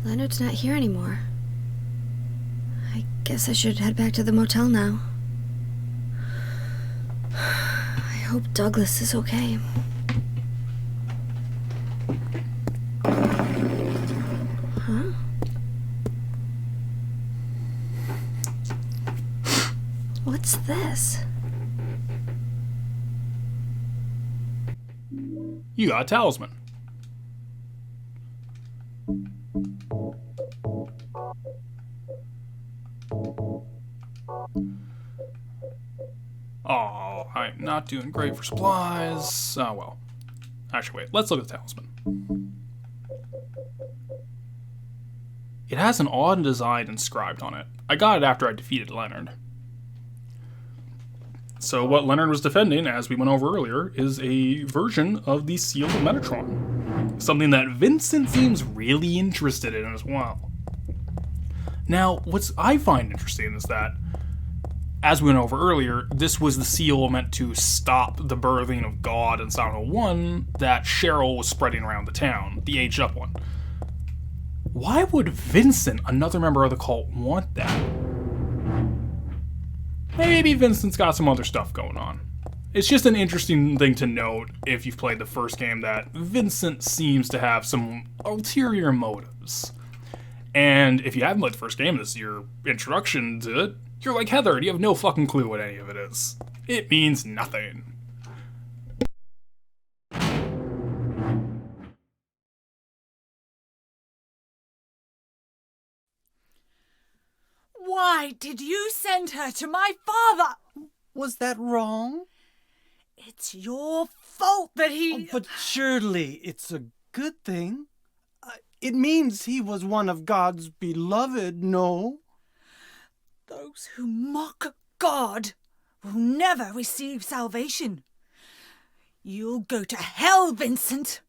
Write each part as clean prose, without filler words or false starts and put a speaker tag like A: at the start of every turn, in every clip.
A: Leonard's not here anymore. I guess I should head back to the motel now. I hope Douglas is okay. Huh? What's this?
B: You got a talisman. Oh, I'm not doing great for supplies. Oh, well. Actually, wait. Let's look at the talisman. It has an odd design inscribed on it. I got it after I defeated Leonard. So what Leonard was defending, as we went over earlier, is a version of the Seal of Metatron. Something that Vincent seems really interested in as well. Now, what I find interesting is that, as we went over earlier, this was the seal meant to stop the birthing of God in Silent Hill 1 that Cheryl was spreading around the town, the aged up one. Why would Vincent, another member of the cult, want that? Maybe Vincent's got some other stuff going on. It's just an interesting thing to note if you've played the first game that Vincent seems to have some ulterior motives. And if you haven't played the first game, this is your introduction to it, you're like Heather, and you have no fucking clue what any of it is. It means nothing.
C: Why did you send her to my father?
D: Was that wrong?
C: It's your fault that he...
D: Oh, but surely it's a good thing. It means he was one of God's beloved, no?
C: Those who mock God will never receive salvation. You'll go to hell, Vincent.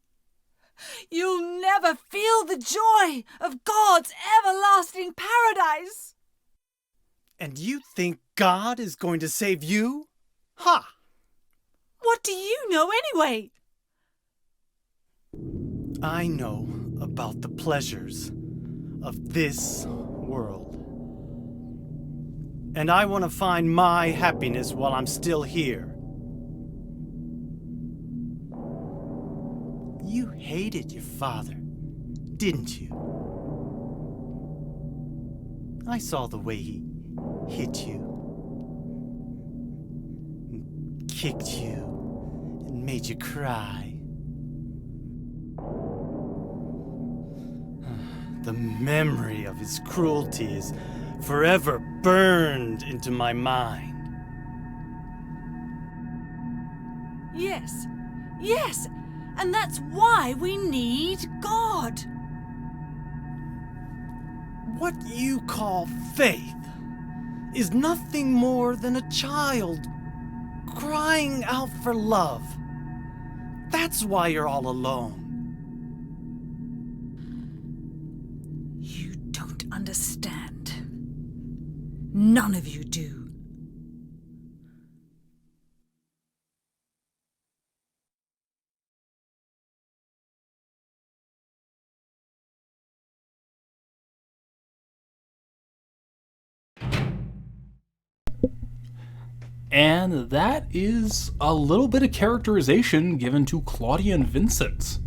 C: You'll never feel the joy of God's everlasting paradise.
D: And you think God is going to save you? Ha!
C: What do you know anyway?
D: I know about the pleasures of this world. And I want to find my happiness while I'm still here. You hated your father, didn't you? I saw the way he hit you, and kicked you, and made you cry. The memory of his cruelty is forever burned into my mind.
C: Yes, and that's why we need God.
D: What you call faith is nothing more than a child crying out for love. That's why you're all alone.
C: You don't understand. None of you do.
B: And that is a little bit of characterization given to Claudia and Vincent.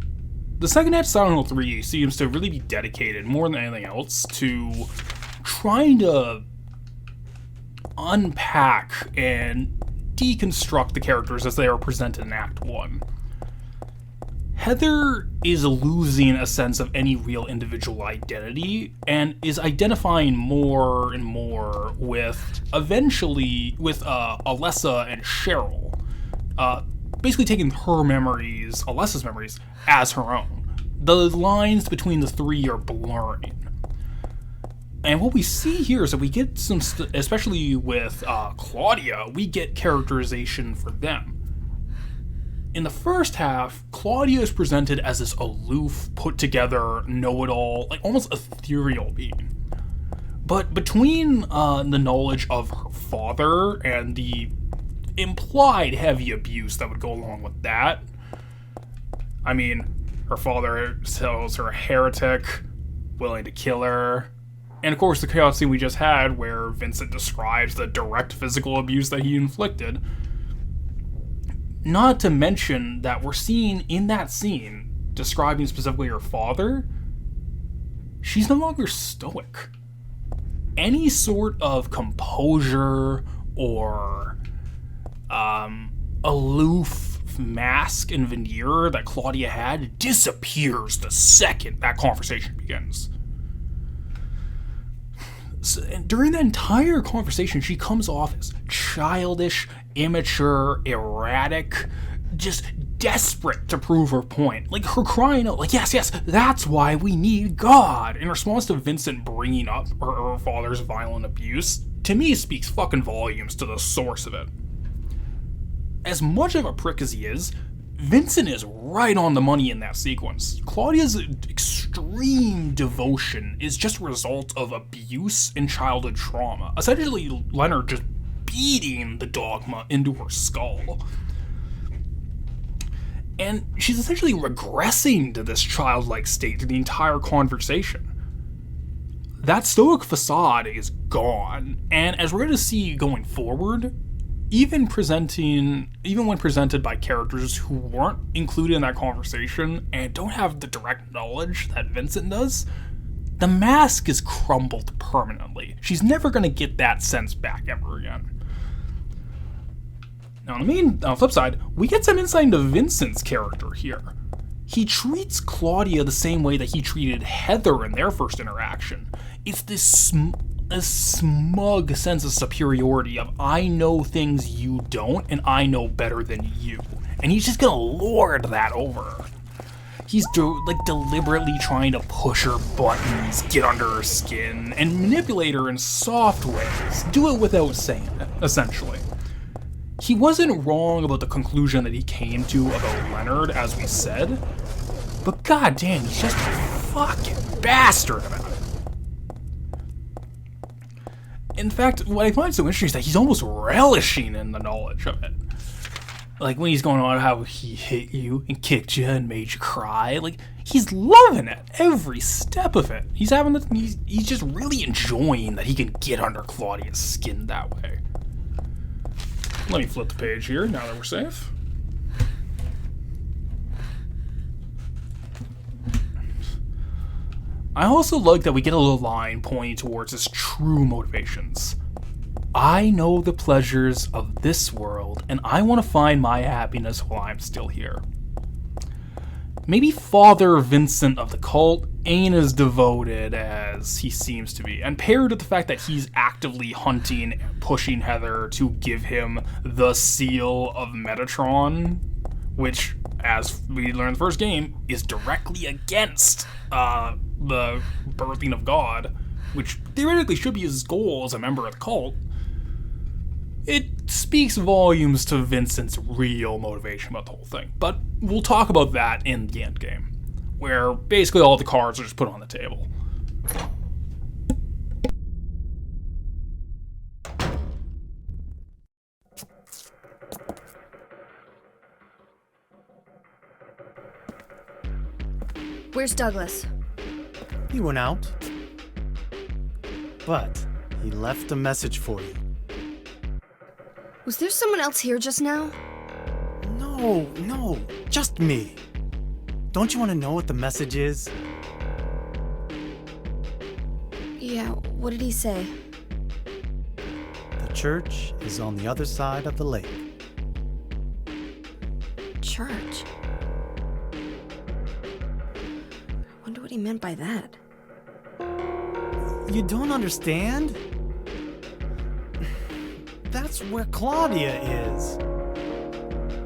B: The second half of Silent Hill 3 seems to really be dedicated, more than anything else, to trying to unpack and deconstruct the characters as they are presented in Act 1. Heather is losing a sense of any real individual identity and is identifying more and more with, eventually, with Alessa and Cheryl. Basically taking her memories, Alessa's memories, as her own. The lines between the three are blurring. And what we see here is that we get some, especially with Claudia, we get characterization for them. In the first half, Claudia is presented as this aloof, put-together, know-it-all, like almost ethereal being. But between the knowledge of her father and the implied heavy abuse that would go along with that, I mean, her father tells her a heretic, willing to kill her. And of course, the chaos scene we just had, where Vincent describes the direct physical abuse that he inflicted. Not to mention that we're seeing in that scene, describing specifically her father, she's no longer stoic. Any sort of composure or aloof mask and veneer that Claudia had disappears the second that conversation begins. So, and during the entire conversation, she comes off as childish, immature, erratic, just desperate to prove her point. Like, her crying out, like, yes, that's why we need God, in response to Vincent bringing up her father's violent abuse, to me speaks fucking volumes to the source of it. As much of a prick as he is, Vincent is right on the money in that sequence. Claudia's extreme devotion is just a result of abuse and childhood trauma. Essentially, Leonard just beating the dogma into her skull. And she's essentially regressing to this childlike state through the entire conversation. That stoic facade is gone, and as we're going to see going forward, even when presented by characters who weren't included in that conversation and don't have the direct knowledge that Vincent does, the mask is crumbled permanently. She's never going to get that sense back ever again. Now, on the flip side, we get some insight into Vincent's character here. He treats Claudia the same way that he treated Heather in their first interaction. It's this a smug sense of superiority of, I know things you don't, and I know better than you. And he's just gonna lord that over her. He's deliberately trying to push her buttons, get under her skin, and manipulate her in soft ways. Do it without saying it, essentially. He wasn't wrong about the conclusion that he came to about Leonard, as we said, but goddamn, he's just a fucking bastard about it. In fact, what I find so interesting is that he's almost relishing in the knowledge of it. Like, when he's going on how he hit you and kicked you and made you cry, like, he's loving it, every step of it. He's just really enjoying that he can get under Claudia's skin that way. Let me flip the page here, now that we're safe. I also like that we get a little line pointing towards his true motivations. I know the pleasures of this world, and I want to find my happiness while I'm still here. Maybe Father Vincent of the cult ain't as devoted as he seems to be, and paired with the fact that he's actively hunting and pushing Heather to give him the seal of Metatron, which, as we learned in the first game, is directly against the birthing of God, which theoretically should be his goal as a member of the cult. It speaks volumes to Vincent's real motivation about the whole thing, but we'll talk about that in the endgame, where basically all the cards are just put on the table.
A: Where's Douglas?
D: He went out. But he left a message for you.
A: Was there someone else here just now?
D: No, just me. Don't you want to know what the message is?
A: Yeah, what did he say?
D: The church is on the other side of the lake.
A: Church? Wonder what he meant by that.
D: You don't understand? That's where Claudia is.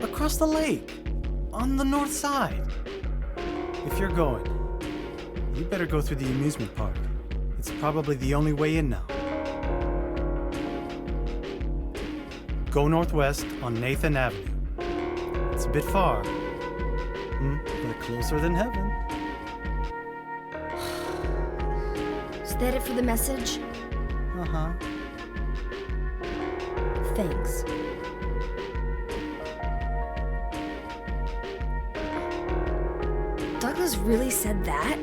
D: Across the lake, on the north side. If you're going, you better go through the amusement park. It's probably the only way in now. Go northwest on Nathan Avenue. It's a bit far, but closer than heaven.
A: Is that it for the message?
D: Uh-huh.
A: Thanks. Douglas really said that?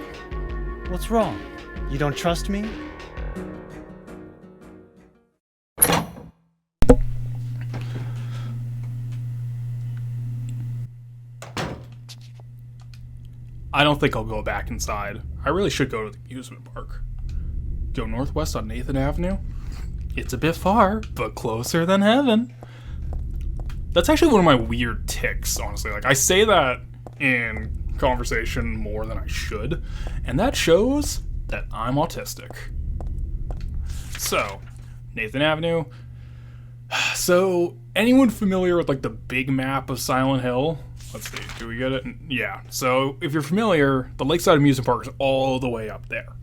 D: What's wrong? You don't trust me?
B: I don't think I'll go back inside. I really should go to the amusement park. Go northwest on Nathan Avenue? It's a bit far, but closer than heaven. That's actually one of my weird tics, honestly. Like, I say that in conversation more than I should, and that shows that I'm autistic. So, Nathan Avenue. So, anyone familiar with, like, the big map of Silent Hill? Let's see, do we get it? Yeah. So, if you're familiar, the Lakeside Amusement Park is all the way up there.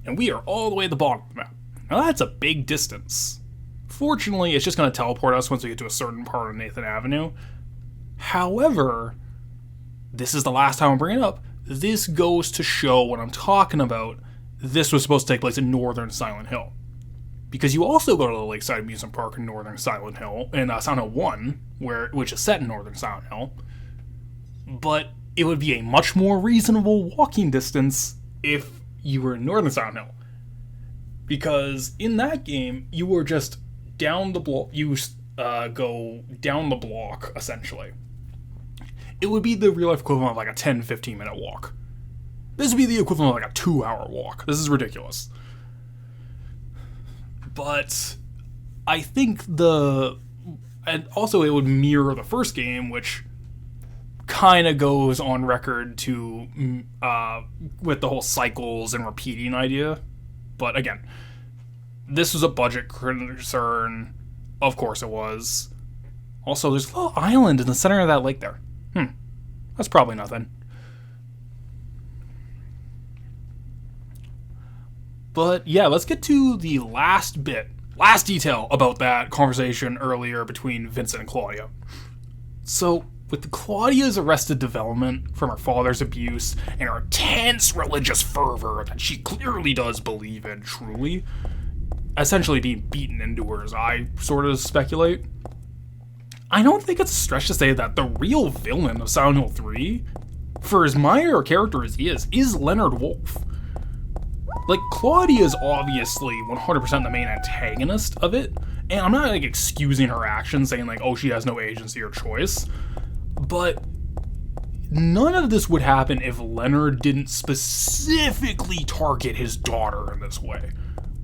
B: And we are all the way at the bottom of the map. Now, that's a big distance. Fortunately, it's just going to teleport us once we get to a certain part of Nathan Avenue. However, this is the last time I'm bringing it up. This goes to show what I'm talking about. This was supposed to take place in northern Silent Hill. Because you also go to the Lakeside Amusement Park in northern Silent Hill, in Silent Hill 1, which is set in northern Silent Hill. But it would be a much more reasonable walking distance if you were in northern Silent Hill. Because in that game, you were just down the block, you go down the block, essentially. It would be the real-life equivalent of like a 10-15 minute walk. This would be the equivalent of like a 2-hour walk. This is ridiculous. But I think and also it would mirror the first game, which kind of goes on record to with the whole cycles and repeating idea. But again, this was a budget concern. Of course it was. Also, there's a little island in the center of that lake there. That's probably nothing. But yeah, let's get to the last detail about that conversation earlier between Vincent and Claudia. So, with Claudia's arrested development from her father's abuse and her intense religious fervor that she clearly does believe in truly, essentially being beaten into her, as I sort of speculate, I don't think it's a stretch to say that the real villain of Silent Hill 3, for as minor a character as he is Leonard Wolf. Like, Claudia is obviously 100% the main antagonist of it, and I'm not, like, excusing her actions, saying, like, oh, she has no agency or choice, but none of this would happen if Leonard didn't specifically target his daughter in this way.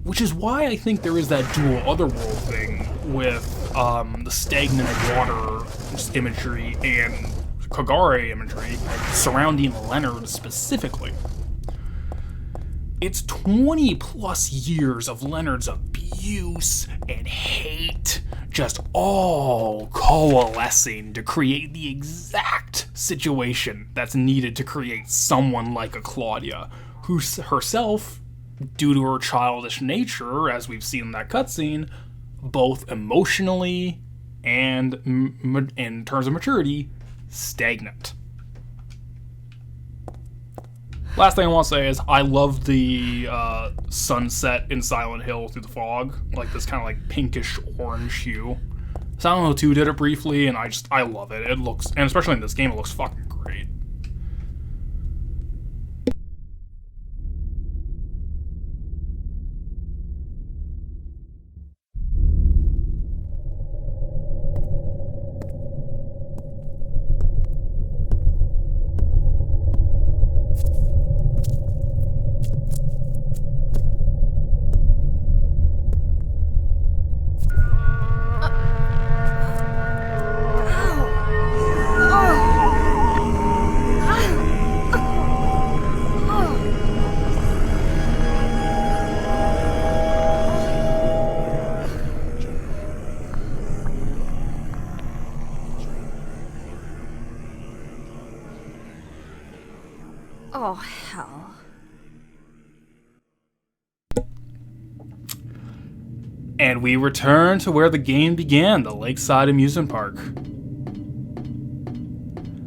B: Which is why I think there is that dual otherworld thing with the stagnant water imagery and Kagare imagery surrounding Leonard specifically. It's 20 plus years of Leonard's abuse and hate just all coalescing to create the exact situation that's needed to create someone like a Claudia, who herself, due to her childish nature, as we've seen in that cutscene, both emotionally and in terms of maturity, stagnant. Last thing I want to say is I love the sunset in Silent Hill through the fog, like this kind of like pinkish orange hue. Silent Hill 2 did it briefly, and I love it. It looks, and especially in this game, it looks fucking great.
A: Oh, hell.
B: And we return to where the game began, the Lakeside Amusement Park.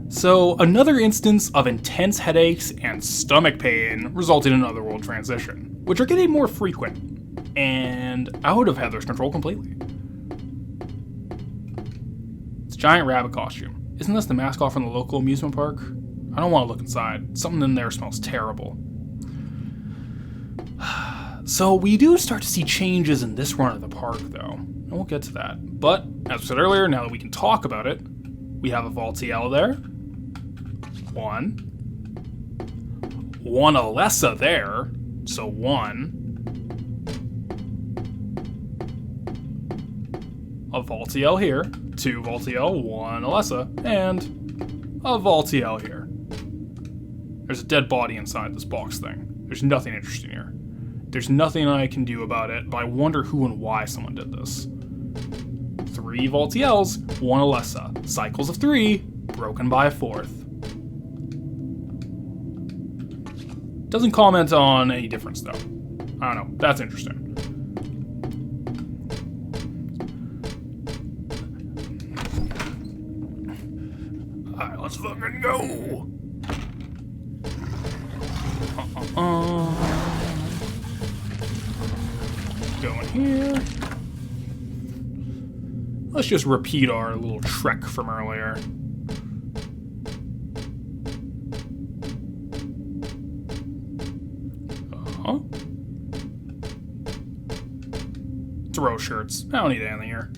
B: So, another instance of intense headaches and stomach pain resulted in Otherworld transition, which are getting more frequent, and out of Heather's control completely. It's a giant rabbit costume. Isn't this the mascot from the local amusement park? I don't want to look inside. Something in there smells terrible. So we do start to see changes in this run of the park, though, and we'll get to that. But, as I said earlier, now that we can talk about it, we have a Vaultiel there. One Alessa there, so 1. A Vaultiel here, 2 Vaultiel, 1 Alessa, and a Vaultiel here. There's a dead body inside this box thing. There's nothing interesting here. There's nothing I can do about it, but I wonder who and why someone did this. 3 Vaultiels, 1 Alessa. Cycles of 3, broken by a 4th. Doesn't comment on any difference, though. I don't know. That's interesting. Alright, let's fucking go! Going here. Let's just repeat our little trek from earlier. Throw shirts. I don't need anything here.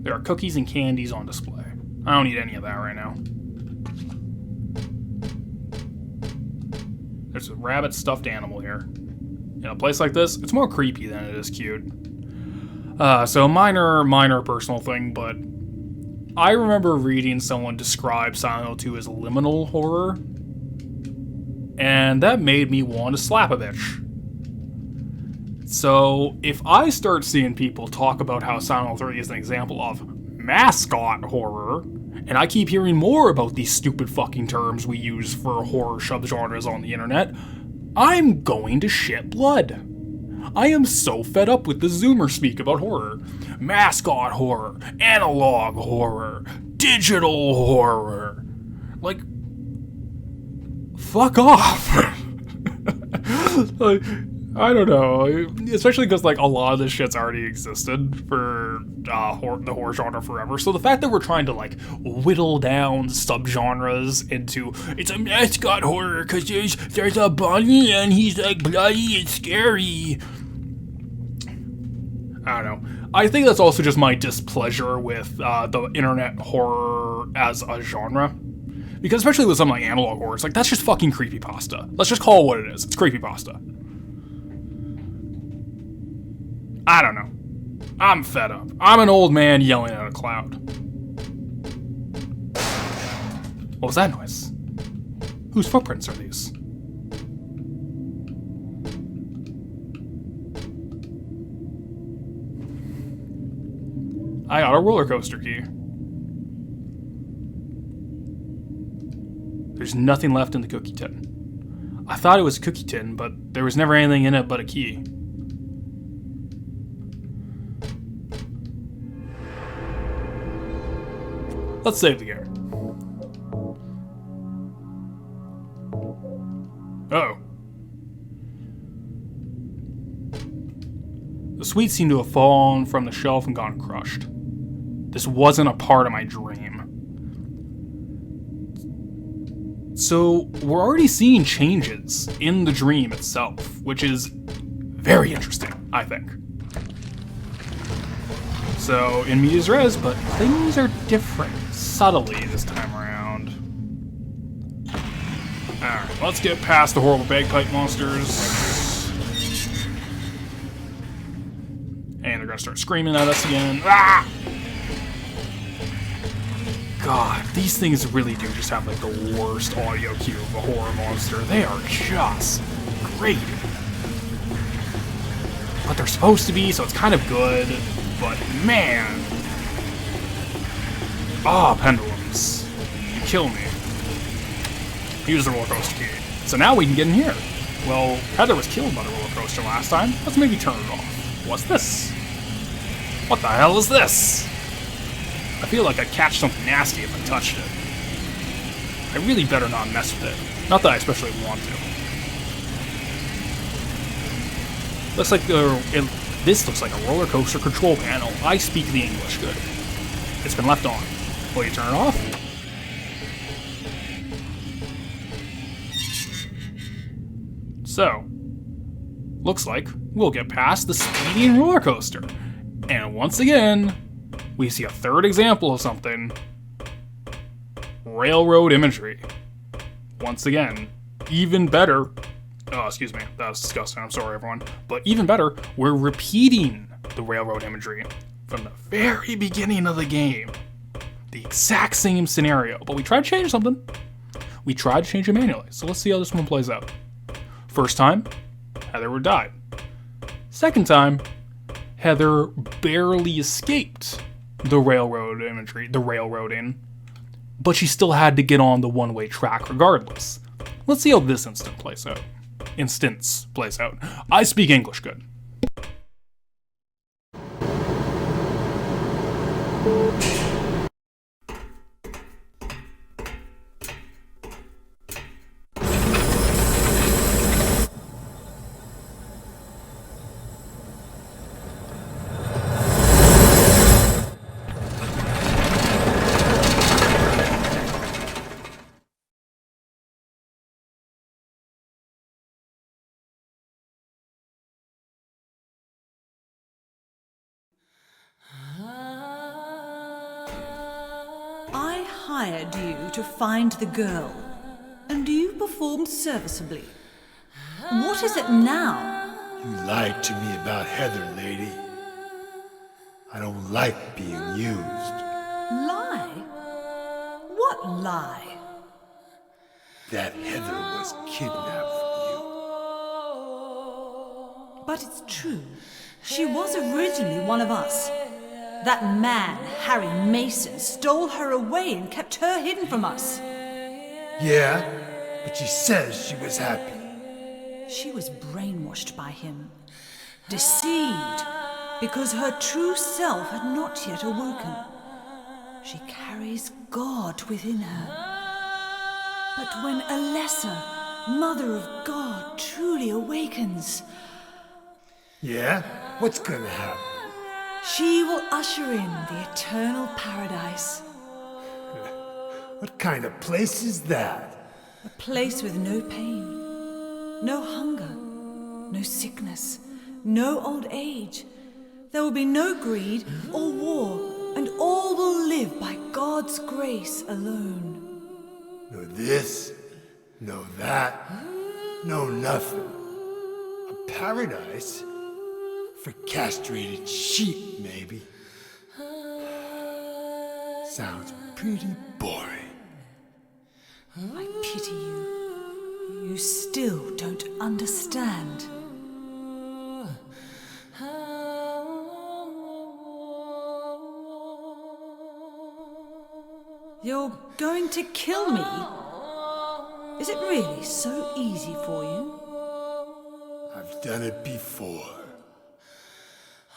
B: There are cookies and candies on display. I don't need any of that right now. There's a rabbit stuffed animal here. In a place like this, it's more creepy than it is cute. So minor personal thing, but I remember reading someone describe Silent Hill 2 as liminal horror, and that made me want to slap a bitch. So if I start seeing people talk about how Silent Hill 3 is an example of mascot horror, and I keep hearing more about these stupid fucking terms we use for horror subgenres on the internet, I'm going to shit blood. I am so fed up with the Zoomer speak about horror. Mascot horror, analog horror, digital horror. Like, fuck off. Like, I don't know, especially because like a lot of this shit's already existed for the horror genre forever. So the fact that we're trying to like whittle down subgenres into it's a mascot horror because there's a bunny and he's like bloody and scary. I don't know. I think that's also just my displeasure with the internet horror as a genre. Because especially with something like analog horror, it's like that's just fucking creepypasta. Let's just call it what it is. It's creepypasta. I don't know. I'm fed up. I'm an old man yelling at a cloud. What was that noise? Whose footprints are these? I got a roller coaster key. There's nothing left in the cookie tin. I thought it was a cookie tin, but there was never anything in it but a key. Let's save the game. Uh-oh. The sweets seem to have fallen from the shelf and gone crushed. This wasn't a part of my dream. So, we're already seeing changes in the dream itself, which is very interesting, I think. So, in medias res, but things are different, subtly this time around. Alright, let's get past the horrible bagpipe monsters. And they're gonna start screaming at us again. Ah! God, these things really do just have like the worst audio cue of a horror monster. They are just great. But they're supposed to be, so it's kind of good. But man, pendulums, you kill me. Use the roller coaster key. So now we can get in here. Well, Heather was killed by the roller coaster last time. Let's maybe turn it off. What's this? What the hell is this? I feel like I'd catch something nasty if I touched it. I really better not mess with it. Not that I especially want to. Looks like this looks like a roller coaster control panel. I speak the English good. It's been left on. Will you turn it off? So, looks like we'll get past the speeding roller coaster. And once again, we see a third example of something. Railroad imagery. Once again, even better. Oh, excuse me, that was disgusting. I'm sorry, everyone. But even better, we're repeating the railroad imagery from the very beginning of the game. The exact same scenario, but we tried to change something. We tried to change it manually, so let's see how this one plays out. First time, Heather would die. Second time, Heather barely escaped the railroad imagery, the railroading, but she still had to get on the one-way track regardless. Let's see how this instance plays out. I speak English good.
C: I hired you to find the girl, and you performed serviceably. What is it now?
E: You lied to me about Heather, lady. I don't like being used.
C: Lie? What lie?
E: That Heather was kidnapped from you.
C: But it's true. She was originally one of us. That man, Harry Mason, stole her away and kept her hidden from us.
E: Yeah, but she says she was happy.
C: She was brainwashed by him, deceived, because her true self had not yet awoken. She carries God within her. But when Alessa, Mother of God, truly awakens,
E: Yeah? What's gonna happen?
C: she will usher in the eternal paradise.
E: What kind of place is that?
C: A place with no pain, no hunger, no sickness, no old age. There will be no greed or war, and all will live by God's grace alone.
E: No this, no that, no nothing. A paradise? For castrated sheep, maybe. Sounds pretty boring.
C: I pity you. You still don't understand. You're going to kill me? Is it really so easy for you?
E: I've done it before.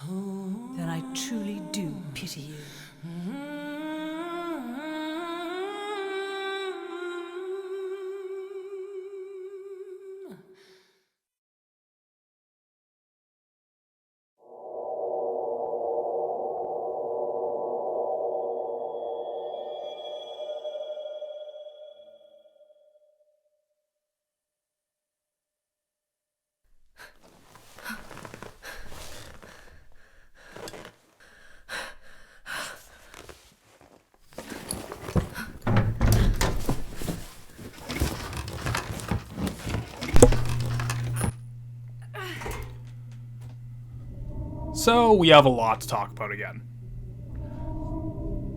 C: Then I truly do pity you.
B: So we have a lot to talk about again.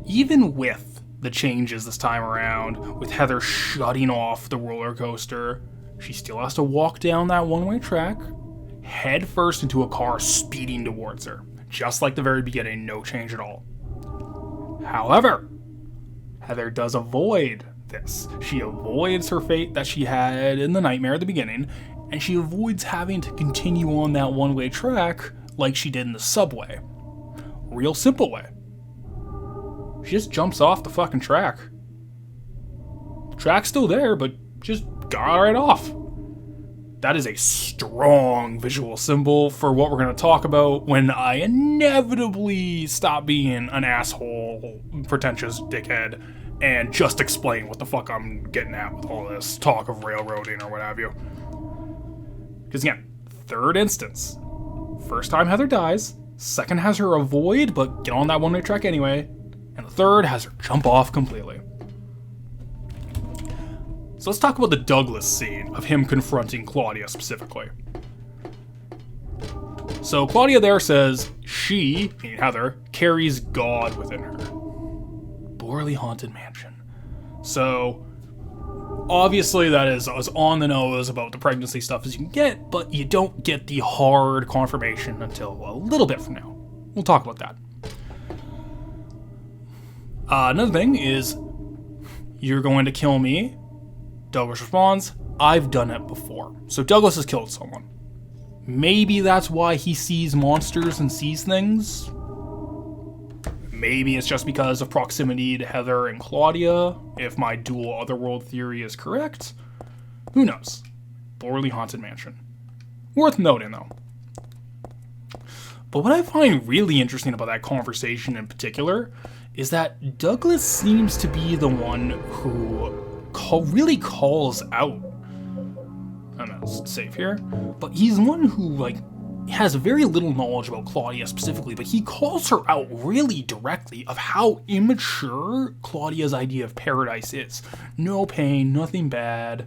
B: Even with the changes this time around, with Heather shutting off the roller coaster, she still has to walk down that one-way track, head first into a car speeding towards her. Just like the very beginning, no change at all. However, Heather does avoid this. She avoids her fate that she had in the nightmare at the beginning, and she avoids having to continue on that one-way track like she did in the subway. Real simple way. She just jumps off the fucking track. The track's still there, but just got right off. That is a strong visual symbol for what we're going to talk about when I inevitably stop being an asshole, pretentious dickhead, and just explain what the fuck I'm getting at with all this talk of railroading or what have you. Because again, third instance. First time Heather dies. Second has her avoid, but get on that one-way track anyway. And the third has her jump off completely. So let's talk about the Douglas scene of him confronting Claudia specifically. So Claudia there says she, meaning Heather, carries God within her. Borley Haunted Mansion. So obviously that is as on the nose about the pregnancy stuff as you can get, but you don't get the hard confirmation until a little bit from now. We'll talk about that. Another thing is, you're going to kill me. Douglas responds, I've done it before. So Douglas has killed someone. Maybe that's why he sees monsters and sees things. Maybe it's just because of proximity to Heather and Claudia, if my dual otherworld theory is correct. Who knows? Borley Haunted Mansion. Worth noting, though. But what I find really interesting about that conversation in particular is that Douglas seems to be the one who really calls out. I'm gonna save here. But he's the one who, has very little knowledge about Claudia specifically, but he calls her out really directly of how immature Claudia's idea of paradise is. No pain, nothing bad.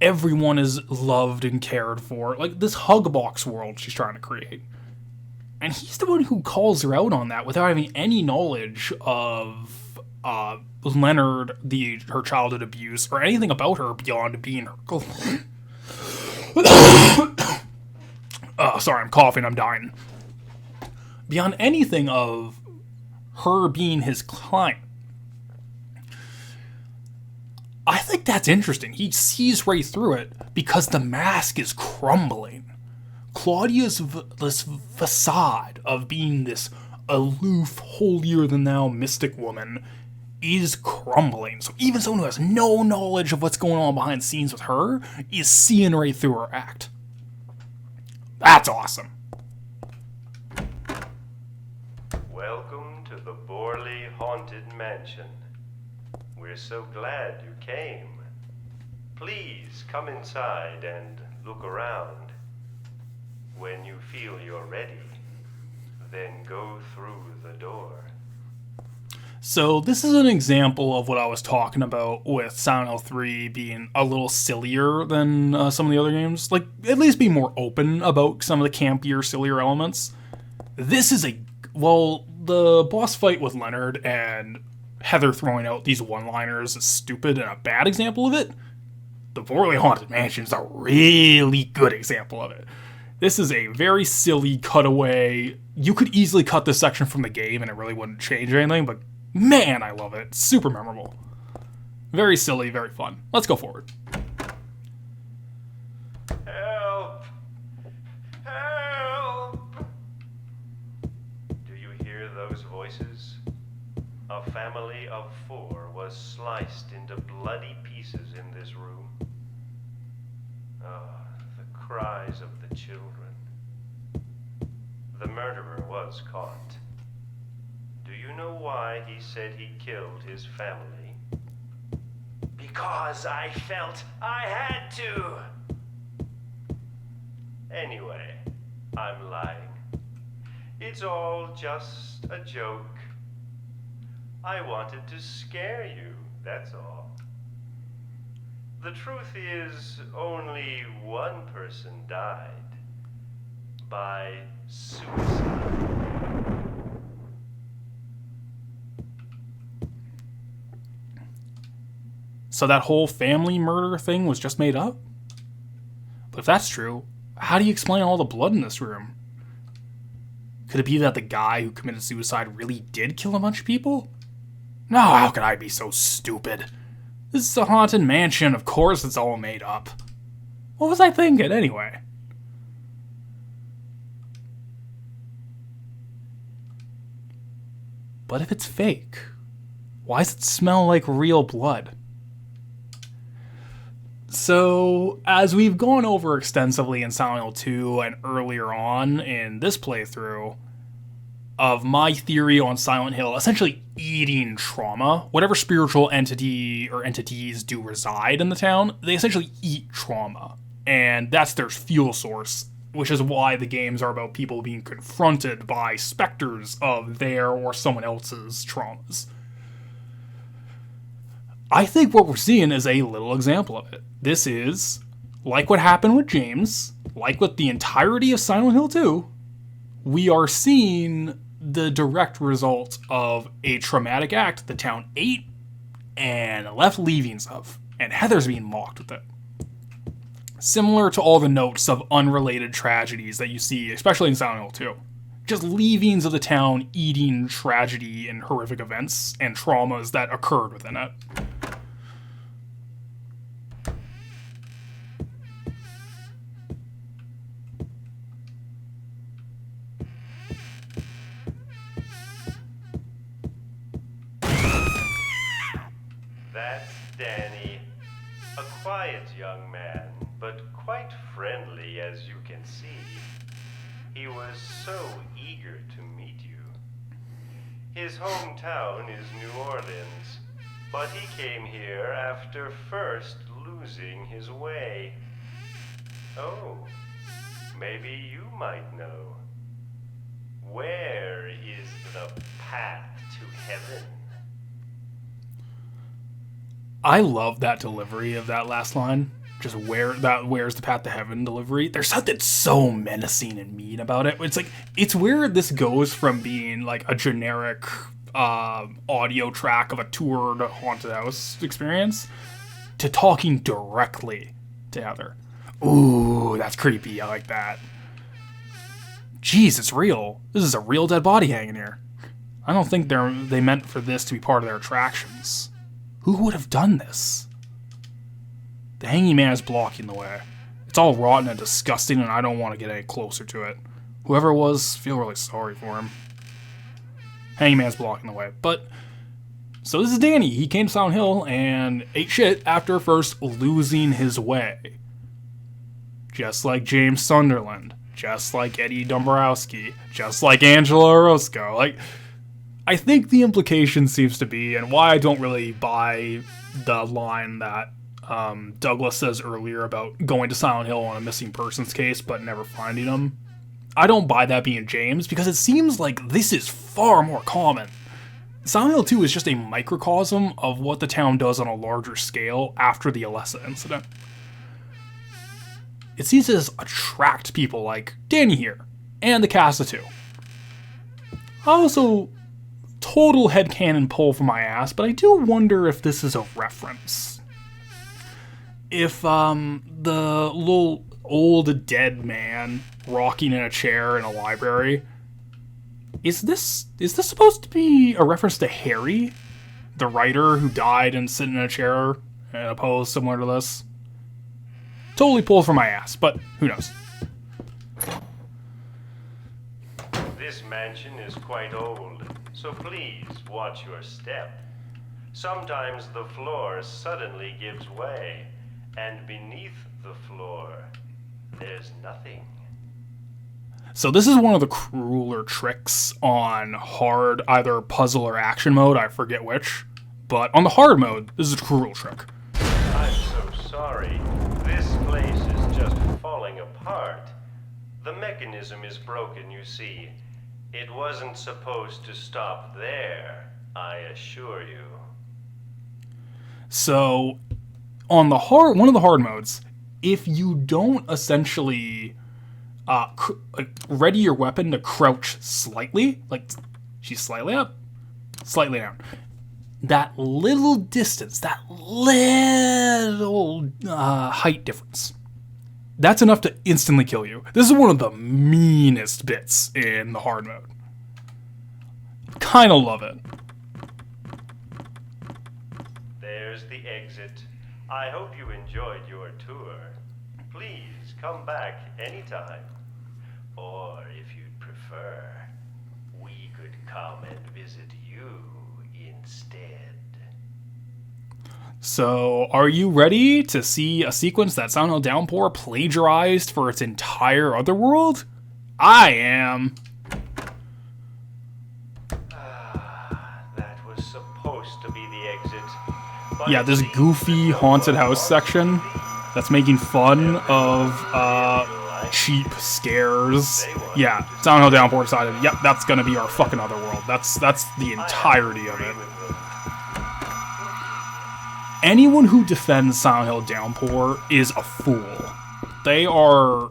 B: Everyone is loved and cared for. Like this hug box world she's trying to create. And he's the one who calls her out on that without having any knowledge of Leonard, her childhood abuse, or anything about her beyond being her. Sorry, I'm coughing, I'm dying. Beyond anything of her being his client. I think that's interesting. He sees right through it because the mask is crumbling. Claudia's this facade of being this aloof, holier-than-thou mystic woman is crumbling. So even someone who has no knowledge of what's going on behind the scenes with her is seeing right through her act. That's awesome.
F: Welcome to the Borley Haunted Mansion. We're so glad you came. Please come inside and look around. When you feel you're ready, then go through the door.
B: So this is an example of what I was talking about with Silent Hill 3 being a little sillier than some of the other games. Like, at least be more open about some of the campier, sillier elements. This is the boss fight with Leonard and Heather throwing out these one-liners is stupid and a bad example of it. The Borley Haunted Mansion is a really good example of it. This is a very silly cutaway. You could easily cut this section from the game and it really wouldn't change anything, but man, I love it. It's super memorable. Very silly, very fun. Let's go forward.
F: Help! Help! Do you hear those voices? A family of 4 was sliced into bloody pieces in this room. Ah, the cries of the children. The murderer was caught. Do you know why he said he killed his family? Because I felt I had to! Anyway, I'm lying. It's all just a joke. I wanted to scare you, that's all. The truth is, only one person died. By suicide.
B: So that whole family murder thing was just made up? But if that's true, how do you explain all the blood in this room? Could it be that the guy who committed suicide really did kill a bunch of people? No, how could I be so stupid? This is a haunted mansion, of course it's all made up. What was I thinking, anyway? But if it's fake, why does it smell like real blood? So, as we've gone over extensively in Silent Hill 2 and earlier on in this playthrough, of my theory on Silent Hill essentially eating trauma. Whatever spiritual entity or entities do reside in the town, they essentially eat trauma. And that's their fuel source, which is why the games are about people being confronted by specters of their or someone else's traumas. I think what we're seeing is a little example of it. This is, like what happened with James, like with the entirety of Silent Hill 2, we are seeing the direct result of a traumatic act the town ate and left leavings of, and Heather's being mocked with it. Similar to all the notes of unrelated tragedies that you see, especially in Silent Hill 2. Just leavings of the town eating tragedy and horrific events and traumas that occurred within it.
F: That's Danny. A quiet young man, but quite friendly as you can see. He was so eager to meet you. His hometown is New Orleans, but he came here after first losing his way. Oh, maybe you might know. Where is the path to heaven?
B: I love that delivery of that last line. Just where's the path to heaven delivery. There's something so menacing and mean about it. It's like, it's where this goes from being like a generic audio track of a toured haunted house experience to talking directly to Heather. Ooh, that's creepy. I like that. Jeez, it's real. This is a real dead body hanging here. I don't think they meant for this to be part of their attractions. Who would have done this? The hanging man is blocking the way. It's all rotten and disgusting, and I don't want to get any closer to it. Whoever it was, feel really sorry for him. Hanging man's blocking the way. But, so this is Danny. He came to Silent Hill and ate shit after first losing his way. Just like James Sunderland. Just like Eddie Dombrowski. Just like Angela Orozco. Like, I think the implication seems to be, and why I don't really buy the line that Douglas says earlier about going to Silent Hill on a missing persons case but never finding him. I don't buy that being James, because it seems like this is far more common. Silent Hill 2 is just a microcosm of what the town does on a larger scale after the Alessa incident. It seems to attract people like Danny here, and the cast of 2. I also total headcanon pull from my ass, but I do wonder if this is a reference. If the little old dead man rocking in a chair in a library, is this supposed to be a reference to Harry, the writer who died and sitting in a chair in a pose similar to this? Totally pulled from my ass, but who knows?
F: This mansion is quite old, so please watch your step. Sometimes the floor suddenly gives way, and beneath the floor, there's nothing.
B: So this is one of the crueler tricks on hard, either puzzle or action mode, I forget which. But on the hard mode, this is a cruel trick.
F: I'm so sorry. This place is just falling apart. The mechanism is broken, you see. It wasn't supposed to stop there, I assure you.
B: So, on the one of the hard modes, if you don't essentially ready your weapon to crouch slightly, like she's slightly up, slightly down, that little distance, that little height difference, that's enough to instantly kill you. This is one of the meanest bits in the hard mode. Kinda love it.
F: There's the exit. I hope you enjoyed your tour. Please come back anytime. Or if you'd prefer, we could come and visit you instead.
B: So, are you ready to see a sequence that Silent Hill Downpour plagiarized for its entire otherworld? I am. yeah, this goofy haunted house section that's making fun of cheap scares. Yeah, Silent Hill Downpour decided, yep, that's gonna be our fucking other world. That's the entirety of it. Anyone who defends Silent Hill Downpour is a fool. They are...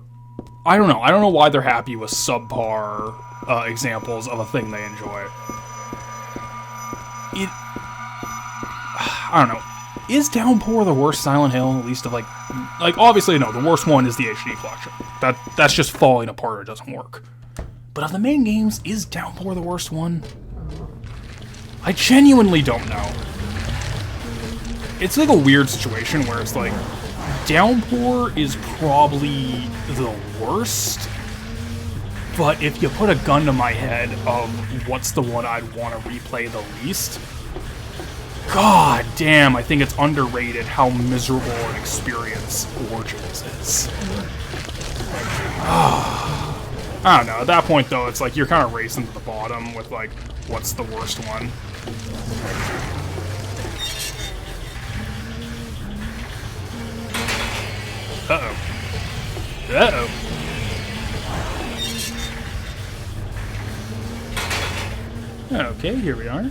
B: I don't know why they're happy with subpar examples of a thing they enjoy. I don't know. Is Downpour the worst Silent Hill? At least of like obviously no. The worst one is the HD collection. That's just falling apart. It doesn't work. But of the main games, is Downpour the worst one? I genuinely don't know. It's like a weird situation where it's like Downpour is probably the worst. But if you put a gun to my head of what's the one I'd want to replay the least, god damn, I think it's underrated how miserable an experience Origins is. I don't know, at that point though, it's like you're kind of racing to the bottom with like, what's the worst one? Uh-oh. Uh-oh. Okay, here we are.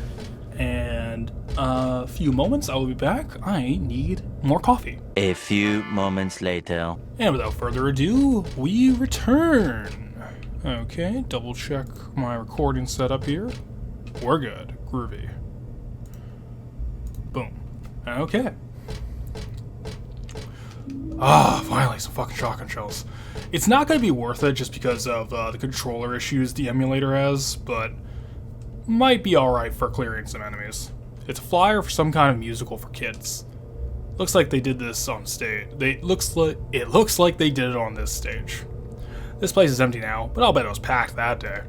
B: And a few moments, I will be back. I need more coffee.
G: A few moments later.
B: And without further ado, we return. Okay, double check my recording setup here. We're good. Groovy. Boom. Okay. Finally, some fucking shotgun shells. It's not going to be worth it just because of the controller issues the emulator has, but might be alright for clearing some enemies. It's a flyer for some kind of musical for kids. Looks like they did this on stage. It looks like they did it on this stage. This place is empty now, but I'll bet it was packed that day.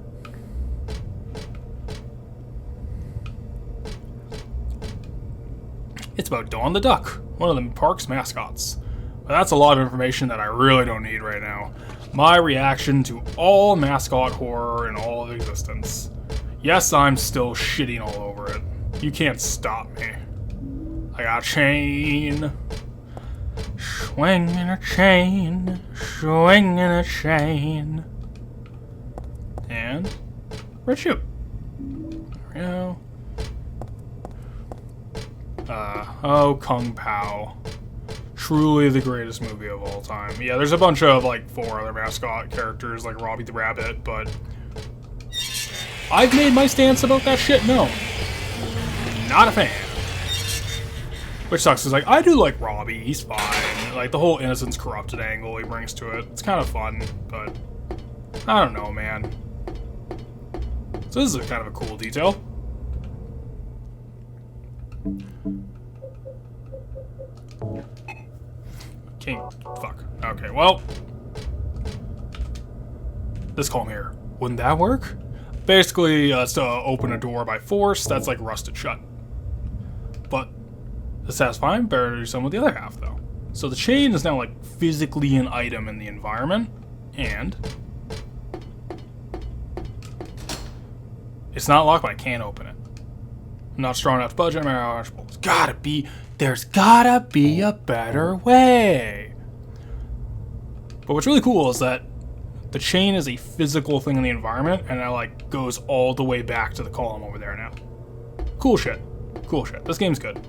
B: It's about Dawn the Duck, one of the park's mascots. But that's a lot of information that I really don't need right now. My reaction to all mascot horror in all of existence. Yes, I'm still shitting all over it. You can't stop me. I got a chain. Swinging a chain. Swinging a chain. And red shoe. There we go. Oh, Kung Pao. Truly the greatest movie of all time. Yeah, there's a bunch of, like, 4 other mascot characters, like Robbie the Rabbit, but I've made my stance about that shit known. Not a fan. Which sucks, because, like, I do like Robbie, he's fine. Like, the whole Innocence Corrupted angle he brings to it, it's kind of fun, but I don't know, man. So this is kind of a cool detail. King. Fuck. Okay, well. This column here. Wouldn't that work? Basically, it's to open a door by force that's like rusted shut. But this has fine. Better to do something with the other half, though. So the chain is now like physically an item in the environment, and it's not locked, but I can't open it. I'm not strong enough to budge it. There's gotta be a better way. But what's really cool is that the chain is a physical thing in the environment, and it like goes all the way back to the column over there now. Cool shit. Cool shit. This game's good.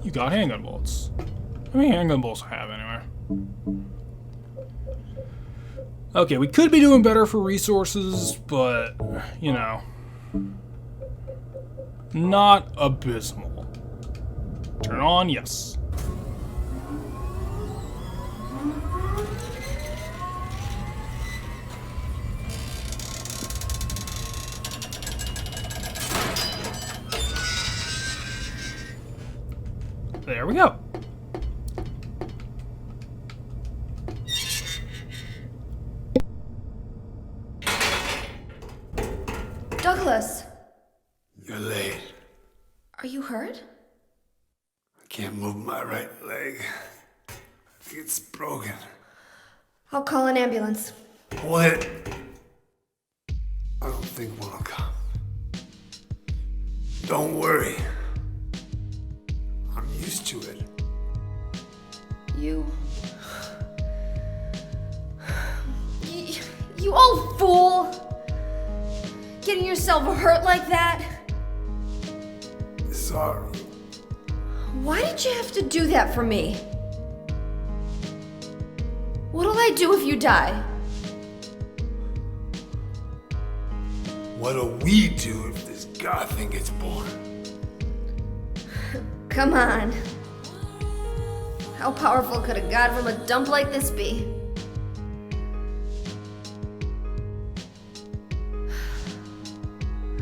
B: You got handgun bullets. How many handgun bullets I have anyway? Okay, we could be doing better for resources, but, you know, not abysmal. Turn on, yes. There we go.
A: Douglas,
E: You're late.
A: are you hurt?
E: I can't move my right leg. I think it's broken.
A: I'll call an ambulance.
E: What? I don't think one will come. Don't worry. used to it.
A: You old fool! Getting yourself hurt like that?
E: Sorry.
A: Why did you have to do that for me? What'll I do if you die?
E: What'll we do if this god thing gets born?
A: Come on. How powerful could a god from a dump like this be?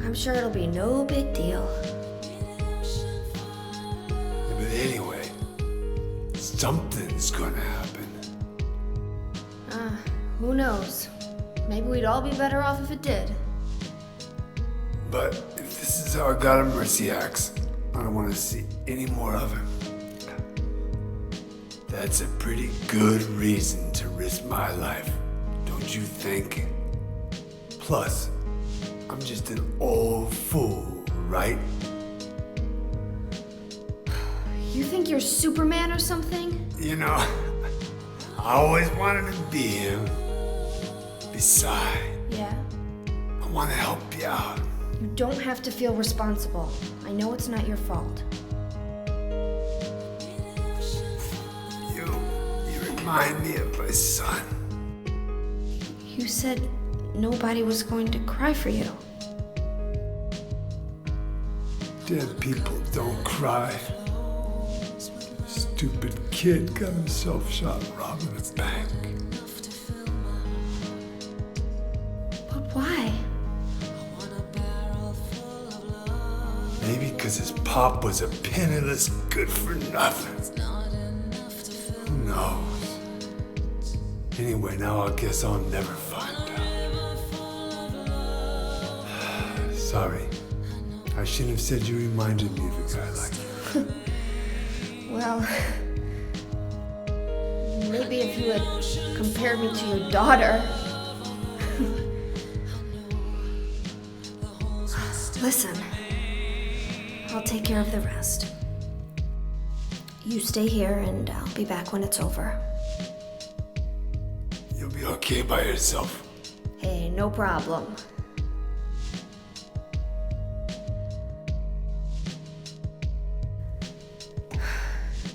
A: I'm sure it'll be no big deal.
E: Yeah, but anyway, something's gonna happen.
A: Who knows? Maybe we'd all be better off if it did.
E: But if this is how a god of mercy acts, I don't want to see any more of him. That's a pretty good reason to risk my life, don't you think? Plus, I'm just an old fool, right?
A: You think you're Superman or something?
E: You know, I always wanted to be him. Besides,
A: Yeah.
E: I want to help you out.
A: You don't have to feel responsible. I know it's not your fault.
E: You remind me of my son.
A: You said nobody was going to cry for you.
E: Dead people don't cry. Stupid kid got himself shot robbing a bank.
A: But why?
E: Maybe because his pop was a penniless good-for-nothing. Who knows? Anyway, now I guess I'll never find out. Sorry. I shouldn't have said you reminded me of a guy like you.
A: Well, maybe if you had compared me to your daughter. Listen, I'll take care of the rest. You stay here and I'll be back when it's over.
E: You'll be okay by yourself.
A: Hey, no problem.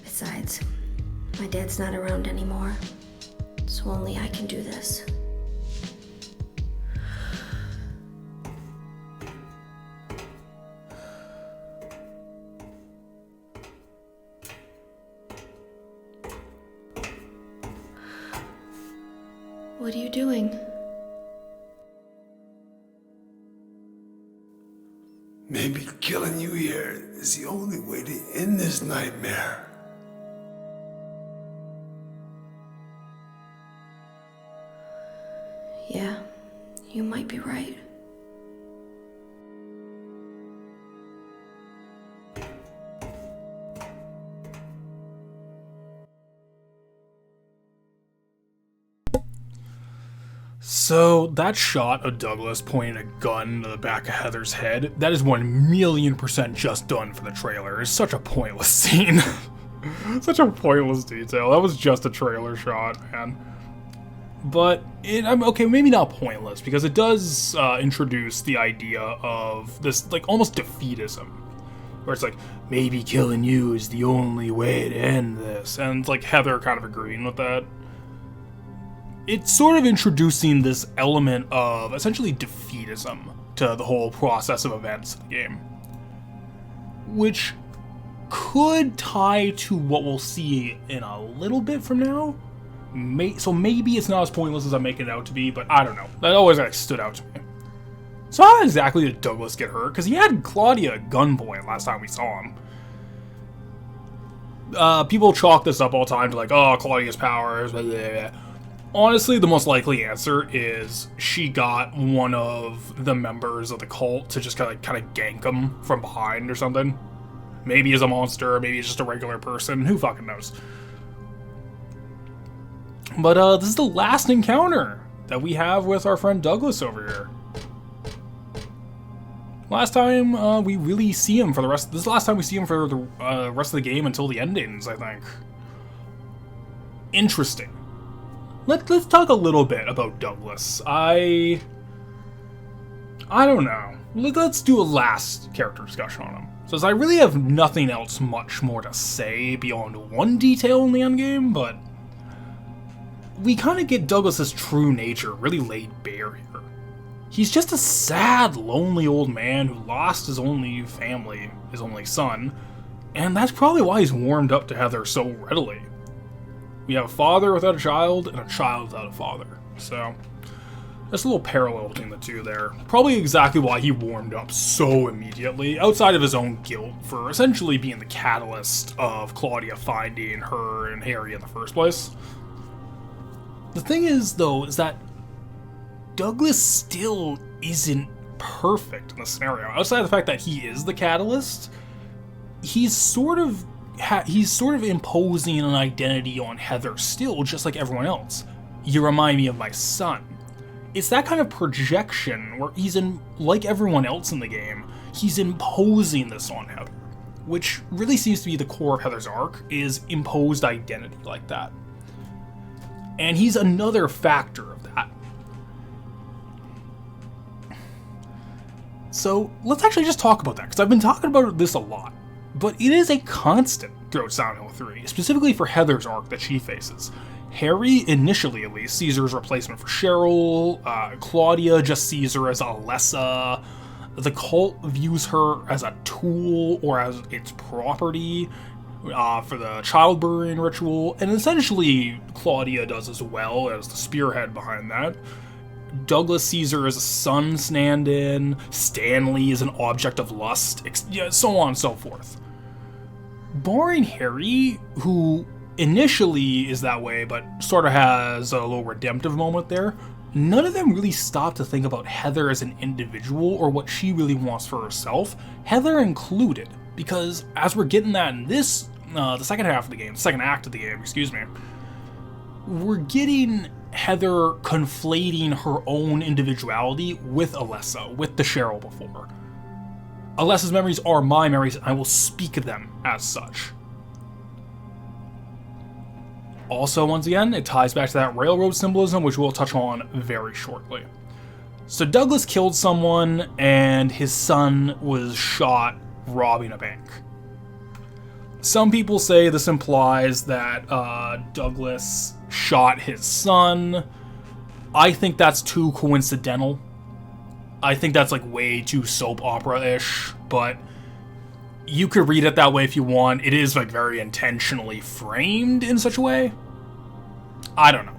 A: Besides, my dad's not around anymore, so only I can do this. What are you doing?
E: Maybe killing you here is the only way to end this nightmare.
A: Yeah, you might be right.
B: So that shot of Douglas pointing a gun to the back of Heather's head, that is 1,000,000% just done for the trailer. It's such a pointless scene. Such a pointless detail. That was just a trailer shot, man. But I'm okay, maybe not pointless, because it does introduce the idea of this like almost defeatism, where it's like maybe killing you is the only way to end this, and like Heather kind of agreeing with that. It's sort of introducing this element of essentially defeatism to the whole process of events of the game, which could tie to what we'll see in a little bit from now. So maybe it's not as pointless as I'm making it out to be, but I don't know. That always like stood out to me. So how exactly did Douglas get hurt? Because he had Claudia at gunpoint last time we saw him. People chalk this up all the time to like, oh, Claudia's powers, blah, blah, blah. Honestly, the most likely answer is she got one of the members of the cult to just kind of gank him from behind or something. Maybe he's a monster, maybe he's just a regular person, who fucking knows. But this is the last encounter that we have with our friend Douglas over here. Last time we really see him for the rest. This is the last time we see him for the rest of the game until the endings, I think. Interesting. Let's talk a little bit about Douglas. I don't know. Let's do a last character discussion on him. Since I really have nothing else much more to say beyond one detail in the endgame, but we kind of get Douglas's true nature really laid bare here. He's just a sad, lonely old man who lost his only family, his only son, and that's probably why he's warmed up to Heather so readily. We have a father without a child, and a child without a father, so there's a little parallel between the two there. Probably exactly why he warmed up so immediately, outside of his own guilt for essentially being the catalyst of Claudia finding her and Harry in the first place. The thing is, though, is that Douglas still isn't perfect in the scenario. Outside of the fact that he is the catalyst, he's sort of imposing an identity on Heather still, just like everyone else. You remind me of my son. It's that kind of projection where like everyone else in the game, he's imposing this on Heather, which really seems to be the core of Heather's arc, is imposed identity like that. And he's another factor of that. So let's actually just talk about that, because I've been talking about this a lot, but it is a constant throughout Silent Hill 3, specifically for Heather's arc that she faces. Harry, initially at least, sees her as a replacement for Cheryl. Claudia just sees her as Alessa. The cult views her as a tool or as its property for the child burying ritual, and essentially Claudia does as well as the spearhead behind that. Douglas sees her as a son stand-in. Stanley is an object of lust, so on and so forth. Barring Harry, who initially is that way, but sort of has a little redemptive moment there, none of them really stop to think about Heather as an individual or what she really wants for herself, Heather included, because as we're getting that in this, the second half of the game, second act of the game, we're getting Heather conflating her own individuality with Alessa, with the Cheryl before. Alessa's memories are my memories, and I will speak of them as such. Also, once again, it ties back to that railroad symbolism, which we'll touch on very shortly. So Douglas killed someone, and his son was shot robbing a bank. Some people say this implies that Douglas shot his son. I think that's too coincidental. I think that's like way too soap opera-ish, but you could read it that way if you want. It is like very intentionally framed in such a way. I don't know.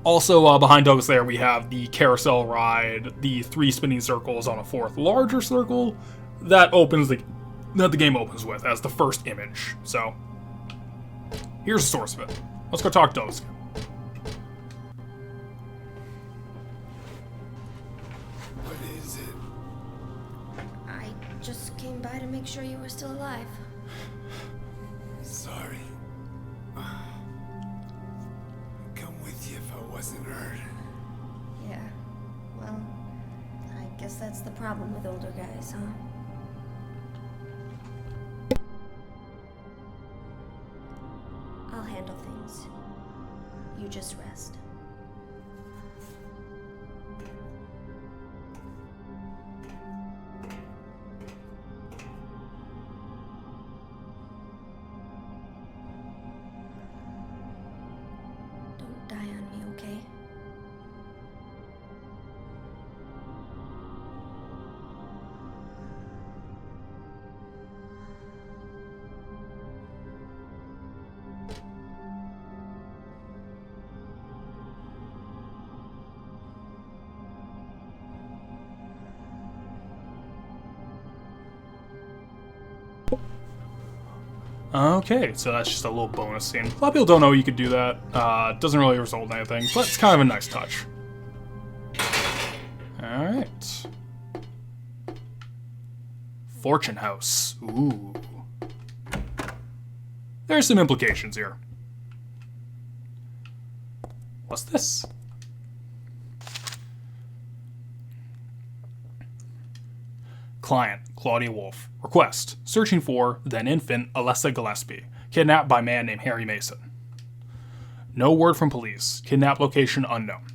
B: Also, behind Douglas there, we have the carousel ride, the 3 spinning circles on a 4th larger circle that the game opens with as the first image. So, here's the source of it. Let's go talk to Douglas.
E: What is it?
A: I just came by to make sure you were still alive.
E: Sorry. I'd come with you if I wasn't hurt.
A: Yeah, well, I guess that's the problem with older guys, huh? I'll handle things. You just rest. Don't die on me, okay?
B: Okay, so that's just a little bonus scene. A lot of people don't know you could do that. Doesn't really result in anything, but it's kind of a nice touch. Alright. Fortune House. Ooh. There's some implications here. What's this? Client, Claudia Wolf. Request, searching for then infant Alessa Gillespie, kidnapped by man named Harry Mason. No word from police. Kidnap location unknown.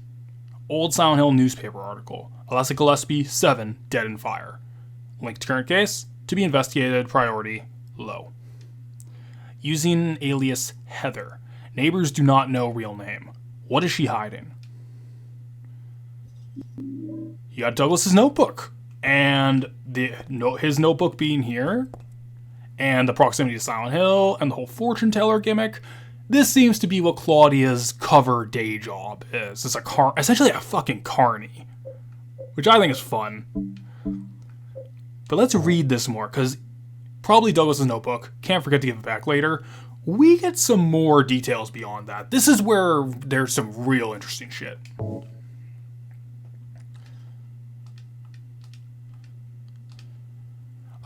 B: Old Silent Hill newspaper article. Alessa Gillespie, 7, dead in fire. Link to current case. To be investigated. Priority, low. Using alias Heather. Neighbors do not know real name. What is she hiding? You got Douglas's notebook. And his notebook being here. And the proximity to Silent Hill. And the whole fortune teller gimmick. This seems to be what Claudia's cover day job is. It's essentially a fucking carny. Which I think is fun. But let's read this more, because probably Douglas's notebook. Can't forget to give it back later. We get some more details beyond that. This is where there's some real interesting shit.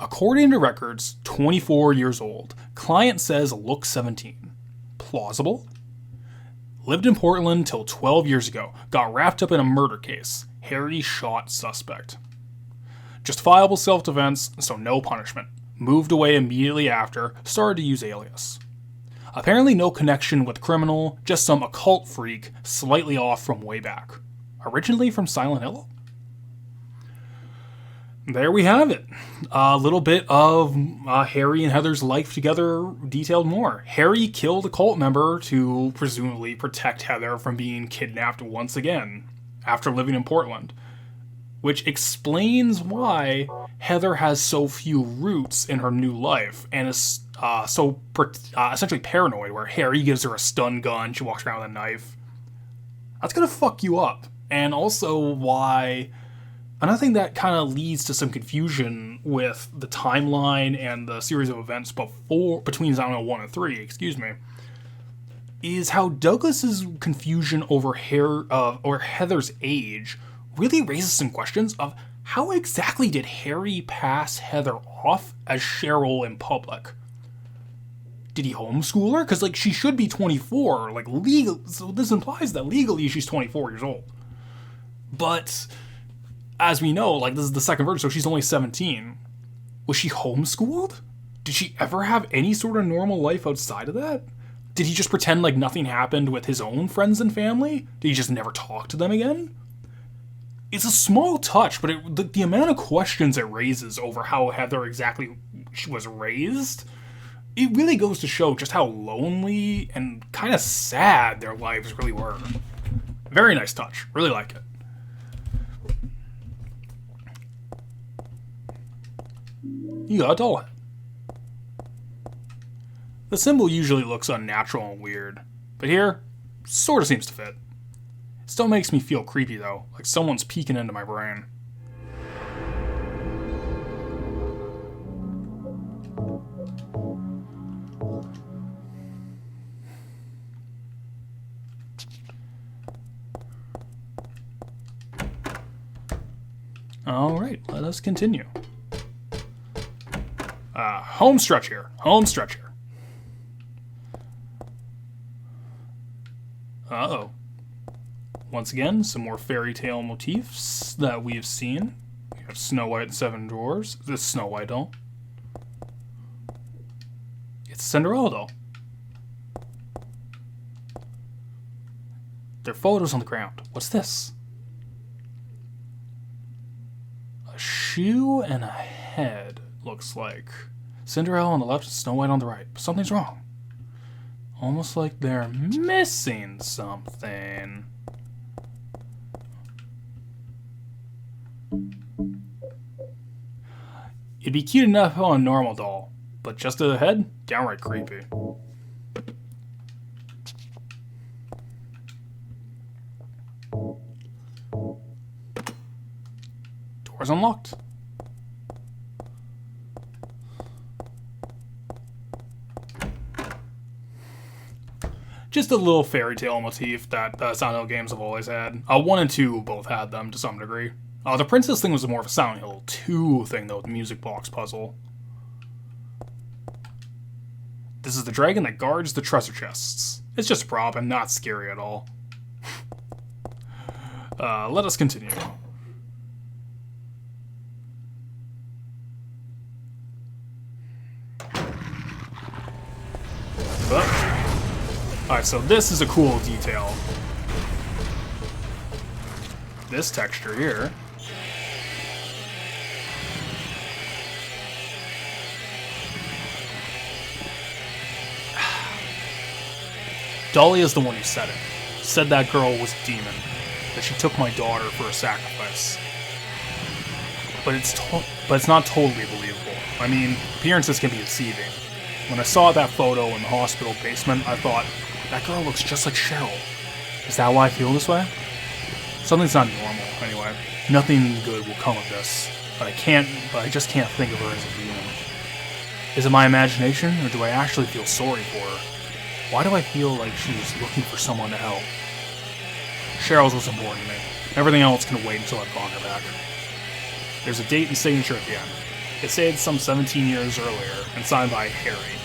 B: According to records, 24 years old. Client says looks 17. Plausible? Lived in Portland till 12 years ago. Got wrapped up in a murder case. Harry shot suspect. Justifiable self-defense, so no punishment. Moved away immediately after. Started to use alias. Apparently no connection with criminal. Just some occult freak. Slightly off from way back. Originally from Silent Hill? There we have it. A little bit of Harry and Heather's life together detailed more. Harry killed a cult member to presumably protect Heather from being kidnapped once again after living in Portland, which explains why Heather has so few roots in her new life and is essentially paranoid, where Harry gives her a stun gun, she walks around with a knife. That's gonna fuck you up. And also why... Another thing that kind of leads to some confusion with the timeline and the series of events between Silent Hill 1 and 3, is how Douglas's confusion over Heather's age really raises some questions of how exactly did Harry pass Heather off as Cheryl in public? Did he homeschool her? Because she should be 24, legal. So this implies that legally she's 24 years old. But as we know, this is the second version, so she's only 17. Was she homeschooled? Did she ever have any sort of normal life outside of that? Did he just pretend like nothing happened with his own friends and family? Did he just never talk to them again? It's a small touch, but the amount of questions it raises over how Heather exactly was raised, it really goes to show just how lonely and kind of sad their lives really were. Very nice touch. Really like it. You got a doll head. The symbol usually looks unnatural and weird, but here, sort of seems to fit. It still makes me feel creepy though, like someone's peeking into my brain. Alright, let us continue. Home stretch here. Uh-oh. Once again, some more fairy tale motifs that we have seen. We have Snow White and Seven Dwarfs. This Snow White doll. It's a Cinderella doll. There are photos on the ground. What's this? A shoe and a head, looks like. Cinderella on the left, Snow White on the right. But something's wrong. Almost like they're missing something. It'd be cute enough on a normal doll, but just a head? Downright creepy. Door's unlocked. Just a little fairy tale motif that Silent Hill games have always had. 1 and 2 both had them to some degree. The princess thing was more of a Silent Hill 2 thing, though, with the music box puzzle. This is the dragon that guards the treasure chests. It's just a prop and not scary at all. Let us continue. Alright, so this is a cool detail. This texture here. Dolly is the one who said it. Said that girl was a demon. That she took my daughter for a sacrifice. But it's not totally believable. I mean, appearances can be deceiving. When I saw that photo in the hospital basement, I thought, that girl looks just like Cheryl. Is that why I feel this way? Something's not normal, anyway. Nothing good will come of this. But I just can't think of her as a demon. Is it my imagination, or do I actually feel sorry for her? Why do I feel like she's looking for someone to help? Cheryl's what's important to me. Everything else can wait until I've gone her back. There's a date and signature at the end. It said some 17 years earlier, and signed by Harry.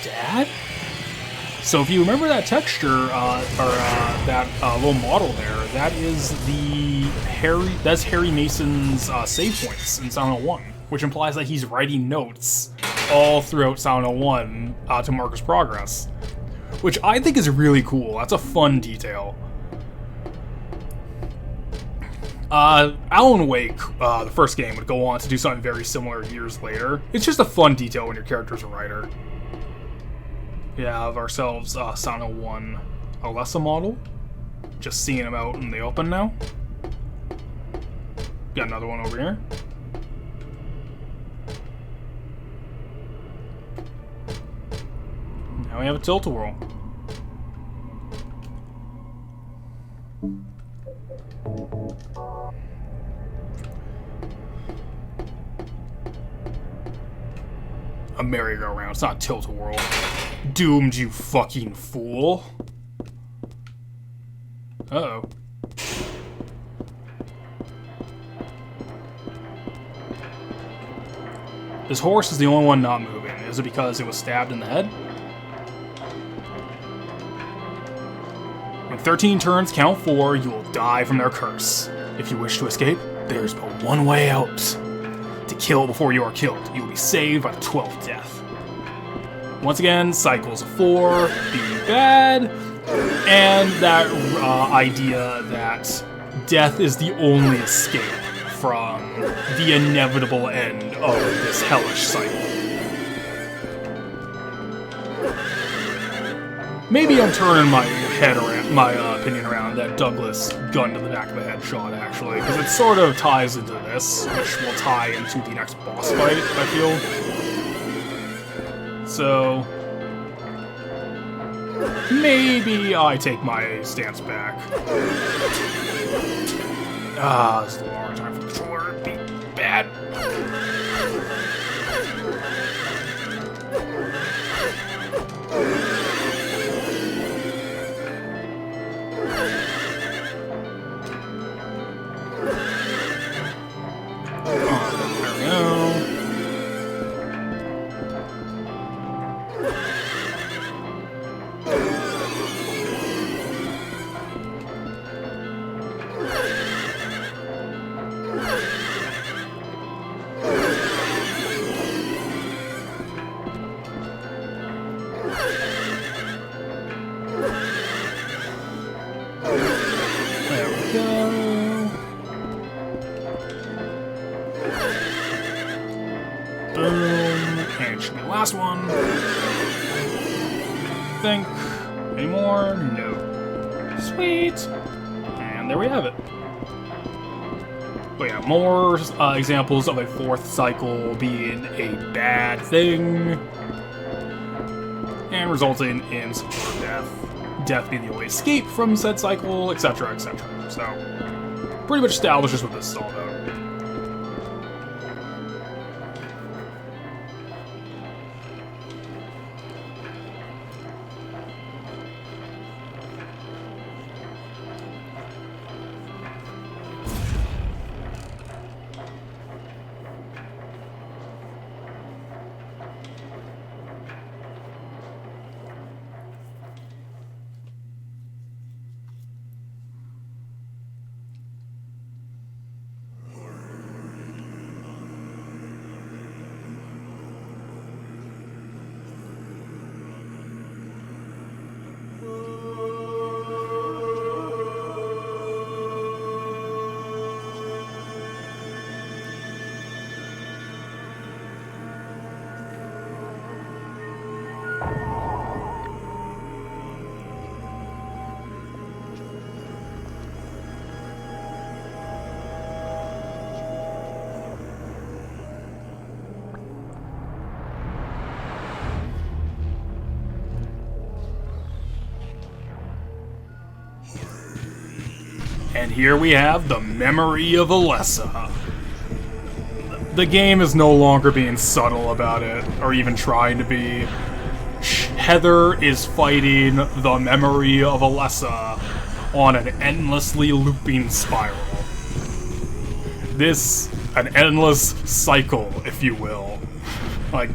B: Dad? So if you remember that texture, that little model there, that is that's Harry Mason's save points in Silent 1, which implies that he's writing notes all throughout Silent 1 to mark his progress, which I think is really cool. That's a fun detail. Alan Wake, the first game, would go on to do something very similar years later. It's just a fun detail when your character's a writer. We have ourselves Silent 1 Alessa model. Just seeing him out in the open now. Got another one over here. Now we have a tilt-a-whirl. A merry-go-round, it's not tilt-a-whirl. Doomed, you fucking fool. Uh-oh. This horse is the only one not moving. Is it because it was stabbed in the head? When 13 turns count 4, you will die from their curse. If you wish to escape, there's but one way out. To kill before you are killed. You will be saved by the 12th death. Once again, cycles of 4, being bad, and that idea that death is the only escape from the inevitable end of this hellish cycle. Maybe I'm turning my head around, my opinion around that Douglas gun to the back of the head shot, actually, because it sort of ties into this, which will tie into the next boss fight, I feel. So maybe I take my stance back. This is a long time for the controller to be bad. Last one. Think. Any more? No. Sweet. And there we have it. But yeah, more examples of a fourth cycle being a bad thing and resulting in some sort of death. Death being the only escape from said cycle, etc., etc. So, pretty much establishes what this is all about. And here we have the memory of Alessa. The game is no longer being subtle about it, or even trying to be. Heather is fighting the memory of Alessa on an endlessly looping spiral. An endless cycle, if you will. Like,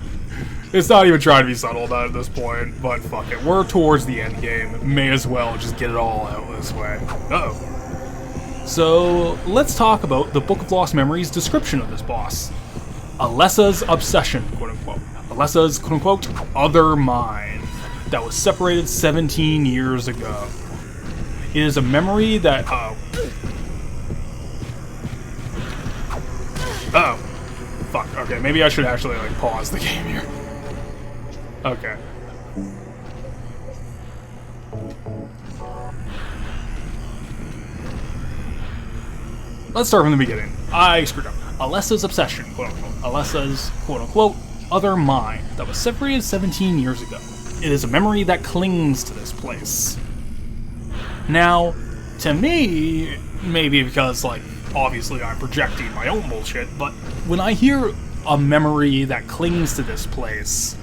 B: it's not even trying to be subtle about it at this point, but fuck it. We're towards the end game. May as well just get it all out this way. Uh-oh. So, let's talk about the Book of Lost Memories description of this boss. Alessa's obsession, quote-unquote. Alessa's, quote-unquote, other mind that was separated 17 years ago. It is a memory that, oh. Fuck, okay, maybe I should actually, like, pause the game here. Okay. Let's start from the beginning. I screwed up. Alessa's obsession, quote-unquote. Alessa's, quote-unquote, other mind that was separated 17 years ago. It is a memory that clings to this place. Now, to me, maybe because, like, obviously I'm projecting my own bullshit, but when I hear a memory that clings to this place,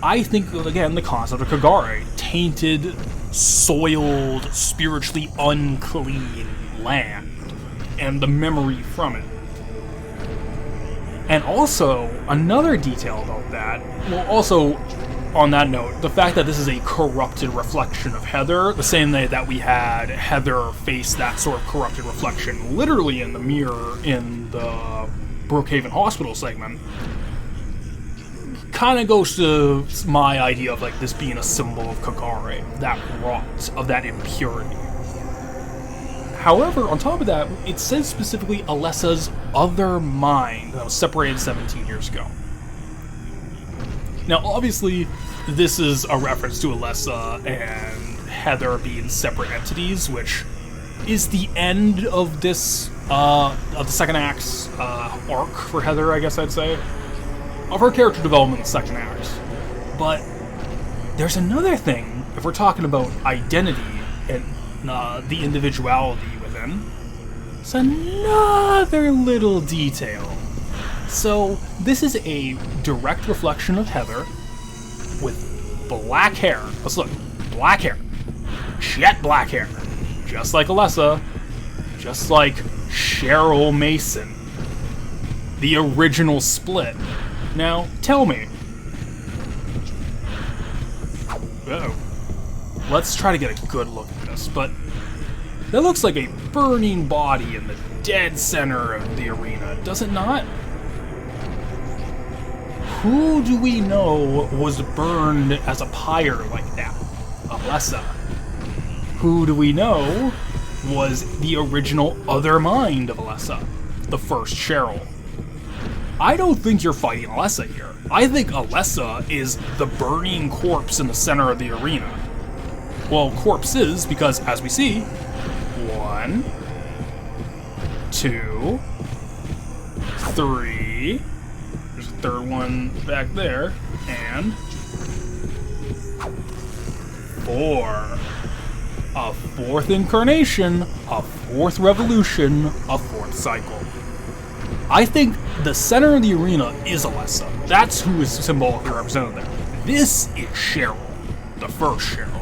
B: I think of, again, the concept of Kagare. Tainted, soiled, spiritually unclean land. And the memory from it. And also, another detail about that, well, also, on that note, the fact that this is a corrupted reflection of Heather, the same way that we had Heather face that sort of corrupted reflection literally in the mirror in the Brookhaven Hospital segment, kind of goes to my idea of, like, this being a symbol of Kagare, that rot, of that impurity. However, on top of that, it says specifically Alessa's other mind that was separated 17 years ago. Now, obviously, this is a reference to Alessa and Heather being separate entities, which is the end of this, of the second act's arc for Heather, I guess I'd say. Of her character development in the second act. But there's another thing, if we're talking about identity and the individuality within. It's another little detail. So, this is a direct reflection of Heather with black hair. Let's look. Black hair. Jet black hair. Just like Alessa. Just like Cheryl Mason. The original split. Now, tell me. Uh-oh. Let's try to get a good look at this, but that looks like a burning body in the dead center of the arena, does it not? Who do we know was burned as a pyre like that? Alessa. Who do we know was the original other mind of Alessa? The first Cheryl. I don't think you're fighting Alessa here. I think Alessa is the burning corpse in the center of the arena. Well, corpses, because as we see, 1, 2, 3, there's a third one back there, and 4. A fourth incarnation, a fourth revolution, a fourth cycle. I think the center of the arena is Alessa. That's who is symbolically represented there. This is Cheryl, the first Cheryl.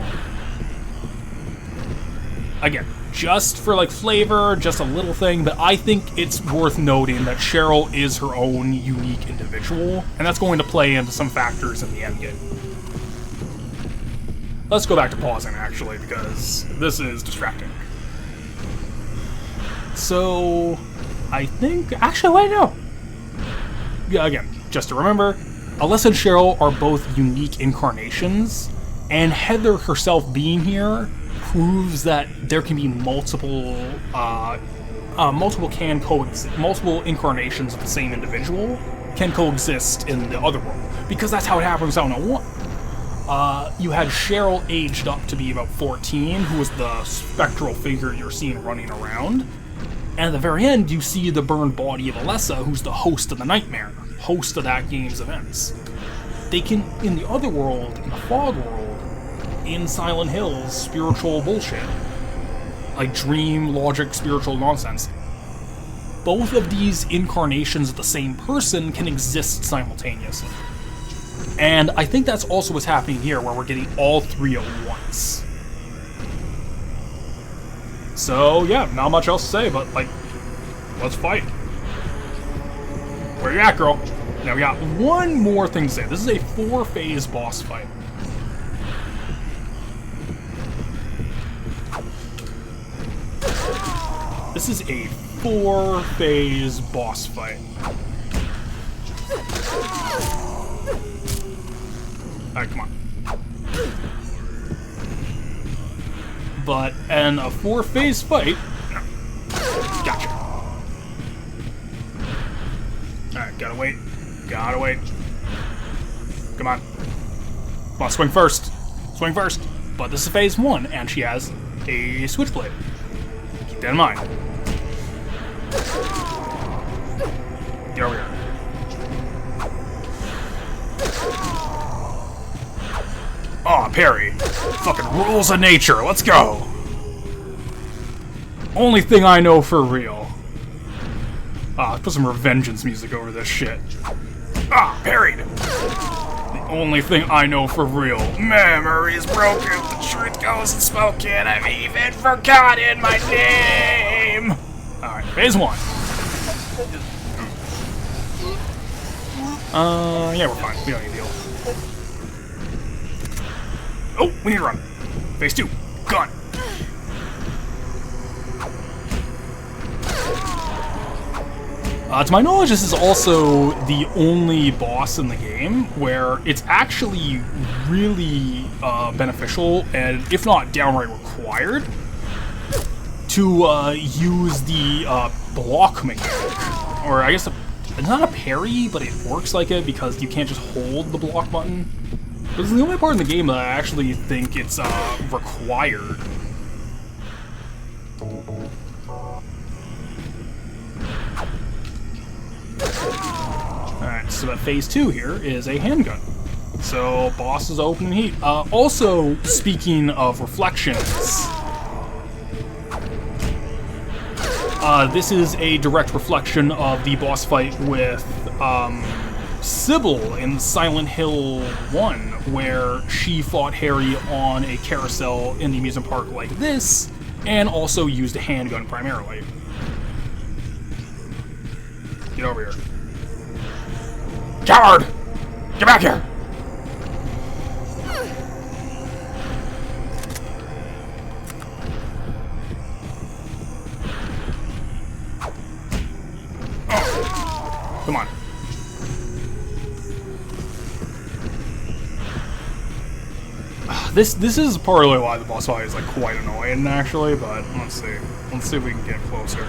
B: Again, just for like flavor, just a little thing, but I think it's worth noting that Cheryl is her own unique individual, and that's going to play into some factors in the endgame. Let's go back to pausing, actually, because this is distracting. So, I think... Actually, wait, no! Yeah, again, just to remember, Alessa and Cheryl are both unique incarnations, and Heather herself being here proves that there can be multiple incarnations of the same individual can coexist in the other world, because that's how it happens out in 1. You had Cheryl aged up to be about 14, who was the spectral figure you're seeing running around, and at the very end you see the burned body of Alessa, who's the host of the nightmare, host of that game's events. They can, in the other world, in the fog world, in Silent Hill's spiritual bullshit, like dream, logic, spiritual nonsense. Both of these incarnations of the same person can exist simultaneously. And I think that's also what's happening here, where we're getting all three at once. So, yeah, not much else to say, but, like, let's fight. Where you at, girl? Now, we got one more thing to say. This is a 4-phase boss fight. This is a 4-phase boss fight. Alright, come on. But in a 4-phase fight... Gotcha. Alright, gotta wait. Gotta wait. Come on. Come on, swing first. Swing first. But this is phase 1, and she has a switchblade. Keep that in mind. Get over here. Aw, parry. Fucking rules of nature. Let's go. Only thing I know for real. Let's put some Revengeance music over this shit. Parried. The only thing I know for real. Memory is broken. The truth goes unspoken. I've even forgotten my name. Alright, phase 1. Yeah, we're fine. We don't need to deal. Oh, we need to run. Phase 2. Gun. To my knowledge, this is also the only boss in the game where it's actually really beneficial, and if not downright required, to use the block mechanic. Or I guess it's not a parry, but it works like it because you can't just hold the block button. This is the only part in the game that I actually think it's required. Alright, so that phase 2 here is a handgun. So, boss is open and heat. Also, speaking of reflections, this is a direct reflection of the boss fight with Sybil in Silent Hill 1, where she fought Harry on a carousel in the amusement park like this, and also used a handgun primarily. Get over here. Coward! Get back here! Oh. Come on. This is partly why the boss fight is like quite annoying actually, but let's see. Let's see if we can get closer.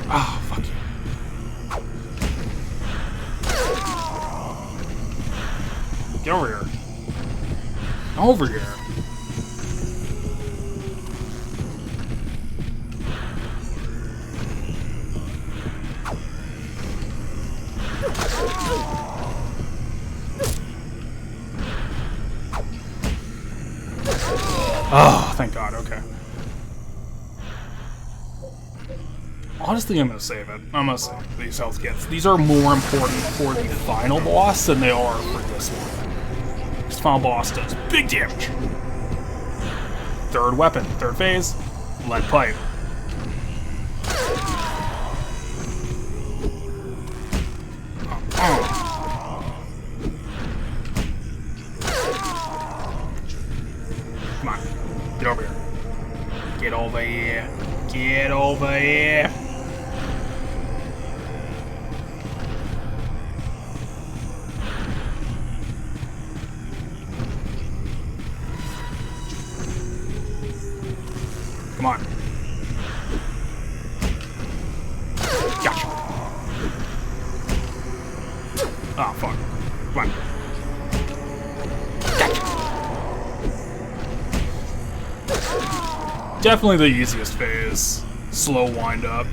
B: Ah, fuck you. Get over here. Over here. Oh, thank God, okay. Honestly, I'm gonna save it. I'm gonna save these health kits. These are more important for the final boss than they are for this one. This final boss does big damage. Third weapon, third phase, lead pipe. Come on, get over here. Get over here. Get over here. Come on. Gotcha. Oh, fuck. Come on. Gotcha. Definitely the easiest phase. Slow wind up.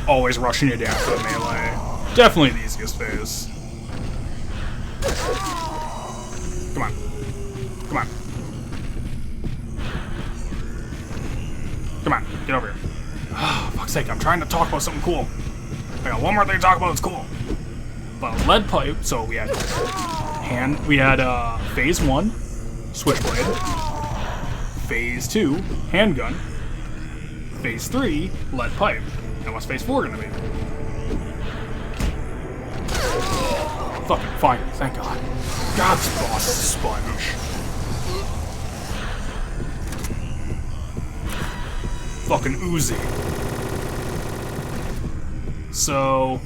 B: Always rushing you down for the melee. Definitely the easiest phase. Come on. Come on. Come on, get over here. Oh, fuck's sake, I'm trying to talk about something cool. I got one more thing to talk about that's cool. But lead pipe, so we had phase 1, switchblade. Phase 2, handgun. Phase 3, lead pipe. And what's phase 4 gonna be? Fucking fire, thank God. God's boss sponge. Fucking Uzi. So,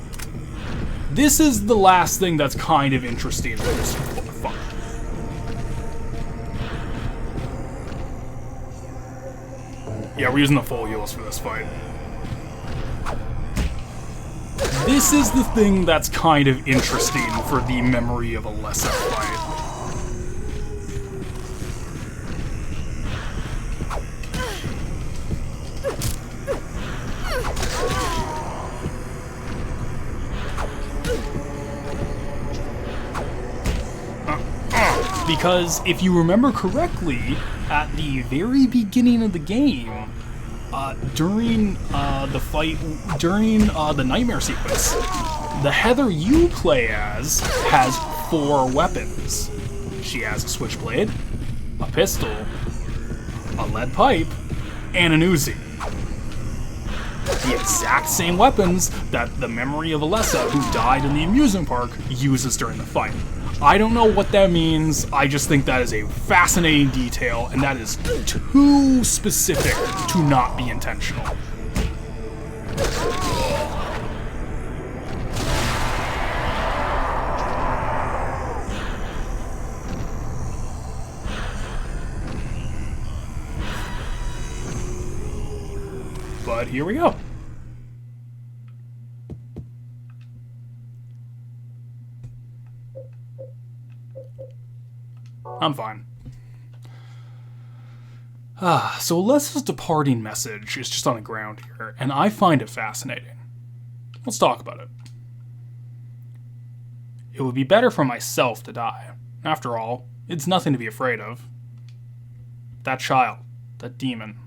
B: this is the last thing that's kind of interesting about this fuck. Yeah, we're using the full heals for this fight. This is the thing that's kind of interesting for the memory of Alessa fight. Because if you remember correctly, at the very beginning of the game, during the fight, during the nightmare sequence, the Heather you play as has 4 weapons. She has a switchblade, a pistol, a lead pipe, and an Uzi. The exact same weapons that the memory of Alessa, who died in the amusement park, uses during the fight. I don't know what that means, I just think that is a fascinating detail, and that is too specific to not be intentional. But here we go. I'm fine. So Alessa's departing message is just on the ground here, and I find it fascinating. Let's talk about it. It would be better for myself to die. After all, it's nothing to be afraid of. That child, that demon.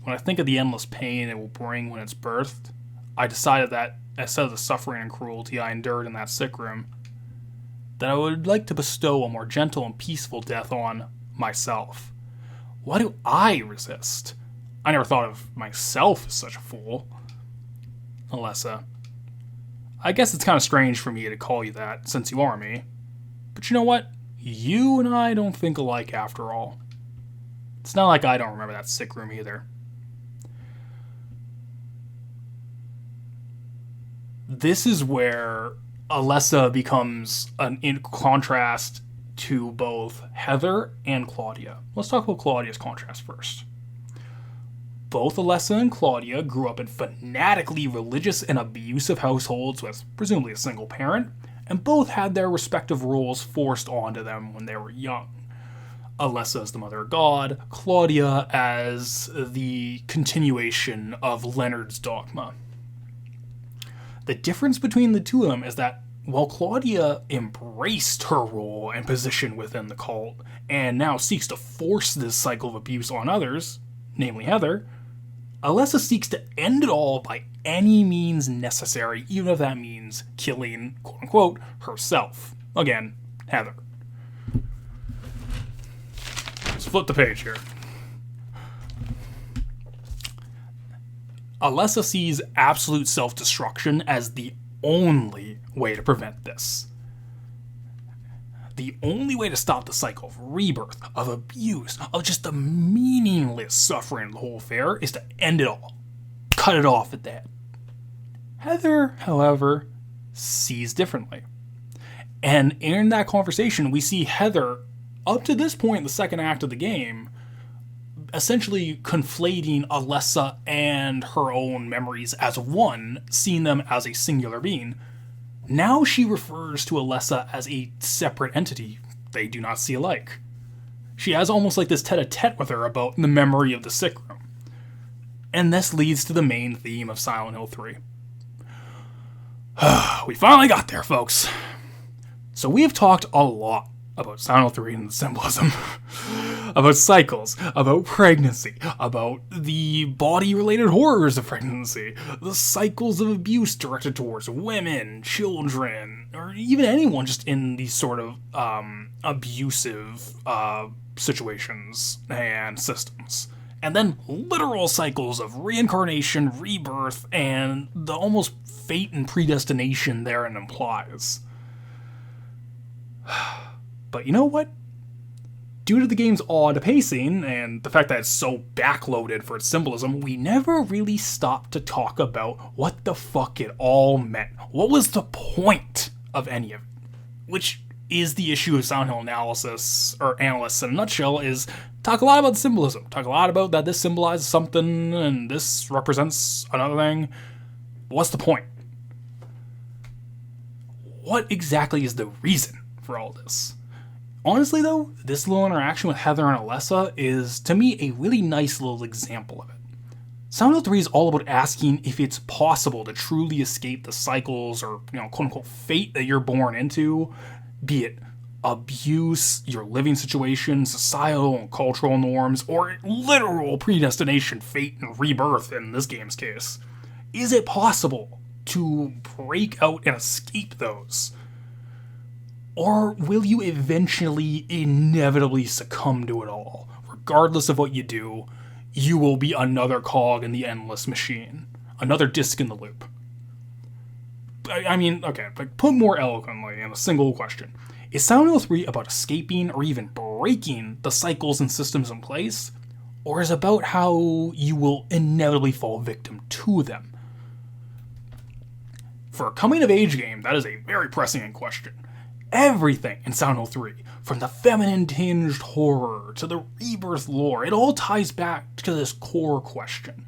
B: When I think of the endless pain it will bring when it's birthed, I decided that, instead of the suffering and cruelty I endured in that sick room, that I would like to bestow a more gentle and peaceful death on myself. Why do I resist? I never thought of myself as such a fool. Alessa, I guess it's kind of strange for me to call you that, since you are me. But you know what? You and I don't think alike after all. It's not like I don't remember that sick room either. This is where Alessa becomes in contrast to both Heather and Claudia. Let's talk about Claudia's contrast first. Both Alessa and Claudia grew up in fanatically religious and abusive households with presumably a single parent, and both had their respective roles forced onto them when they were young. Alessa as the mother of God, Claudia as the continuation of Leonard's dogma. The difference between the two of them is that while Claudia embraced her role and position within the cult, and now seeks to force this cycle of abuse on others, namely Heather, Alessa seeks to end it all by any means necessary, even if that means killing, quote-unquote, herself. Again, Heather. Let's flip the page here. Alessa sees absolute self-destruction as the only way to prevent this. The only way to stop the cycle of rebirth, of abuse, of just the meaningless suffering of the whole affair is to end it all. Cut it off at that. Heather, however, sees differently. And in that conversation, we see Heather, up to this point in the second act of the game, essentially conflating Alessa and her own memories as one, seeing them as a singular being. Now she refers to Alessa as a separate entity they do not see alike. She has almost like this tete-a-tete with her about the memory of the sick room. And this leads to the main theme of Silent Hill 3. We finally got there, folks. So we have talked a lot about Silent Hill 3 and the symbolism, about cycles, about pregnancy, about the body-related horrors of pregnancy, the cycles of abuse directed towards women, children, or even anyone just in these sort of abusive situations and systems. And then literal cycles of reincarnation, rebirth, and the almost fate and predestination therein implies. But you know what? Due to the game's odd pacing and the fact that it's so backloaded for its symbolism, we never really stopped to talk about what the fuck it all meant. What was the point of any of it? Which is the issue of Silent Hill analysis, or analysts in a nutshell, is talk a lot about symbolism. Talk a lot about that this symbolizes something and this represents another thing. What's the point? What exactly is the reason for all this? Honestly, though, this little interaction with Heather and Alessa is, to me, a really nice little example of it. Silent Hill 3 is all about asking if it's possible to truly escape the cycles or, quote-unquote, fate that you're born into, be it abuse, your living situation, societal and cultural norms, or literal predestination, fate, and rebirth in this game's case. Is it possible to break out and escape those? Or will you eventually, inevitably succumb to it all? Regardless of what you do, you will be another cog in the endless machine. Another disc in the loop. I mean, okay, but put more eloquently in a single question. Is Silent Hill 3 about escaping or even breaking the cycles and systems in place? Or is it about how you will inevitably fall victim to them? For a coming-of-age game, that is a very pressing question. Everything in Silent Hill 3, from the feminine-tinged horror to the rebirth lore, it all ties back to this core question.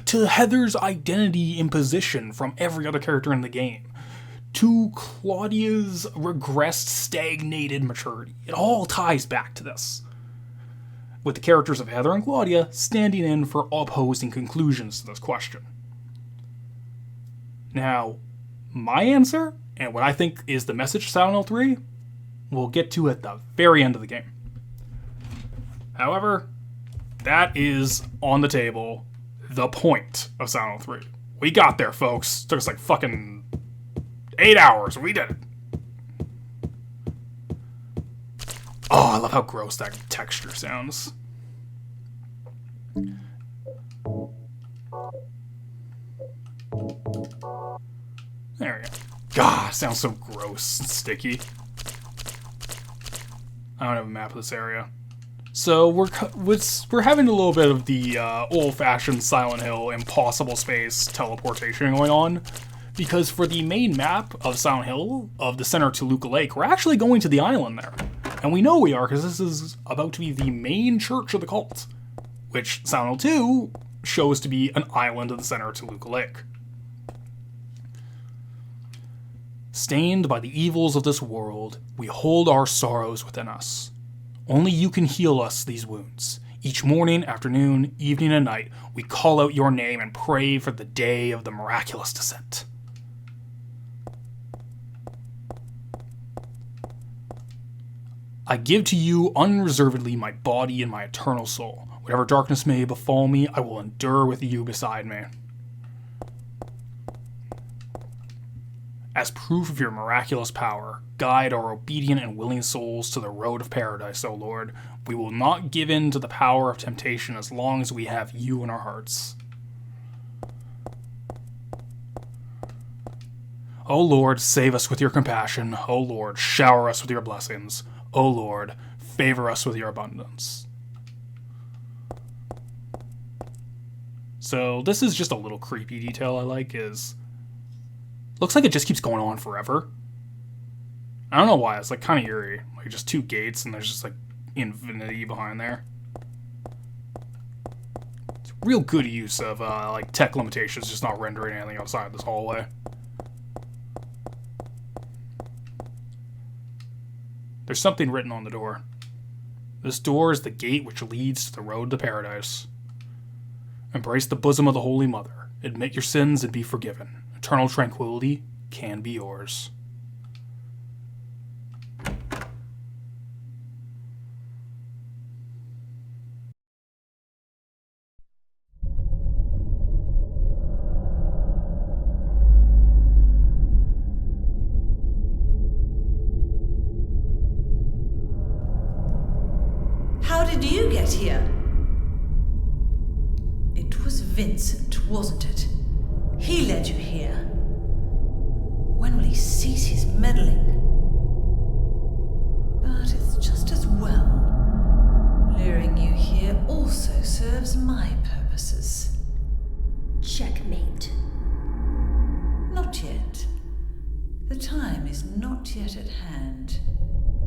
B: To Heather's identity imposition from every other character in the game. To Claudia's regressed, stagnated maturity. It all ties back to this. With the characters of Heather and Claudia standing in for opposing conclusions to this question. Now, my answer, and what I think is the message of Silent Hill 3, we'll get to at the very end of the game. However, that is on the table, the point of Silent Hill 3. We got there, folks. Took us like fucking 8 hours. We did it. Oh, I love how gross that texture sounds. There we go. God, sounds so gross and sticky. I don't have a map of this area. So we're having a little bit of the old-fashioned Silent Hill impossible space teleportation going on. Because for the main map of Silent Hill, of the center to Luca Lake, we're actually going to the island there. And we know we are because this is about to be the main church of the cult. Which Silent Hill 2 shows to be an island of the center to Luca Lake. Stained by the evils of this world, we hold our sorrows within us. Only you can heal us these wounds. Each morning, afternoon, evening, and night, we call out your name and pray for the day of the miraculous descent. I give to you unreservedly my body and my eternal soul. Whatever darkness may befall me, I will endure with you beside me. As proof of your miraculous power, guide our obedient and willing souls to the road of paradise, O Lord. We will not give in to the power of temptation as long as we have you in our hearts. O Lord, save us with your compassion. O Lord, shower us with your blessings. O Lord, favor us with your abundance. So this is just a little creepy detail I like is... Looks like it just keeps going on forever. I don't know why, it's like kind of eerie. Like just two gates and there's just like infinity behind there. It's real good use of like tech limitations, just not rendering anything outside this hallway. There's something written on the door. This door is the gate which leads to the road to paradise. Embrace the bosom of the Holy Mother. Admit your sins and be forgiven. eternal tranquility can be yours.
C: How did you get here? It was Vincent, wasn't it? He led you here. When will he cease his meddling? But it's just as well. Luring you here also serves my purposes.
A: Checkmate.
C: Not yet. The time is not yet at hand.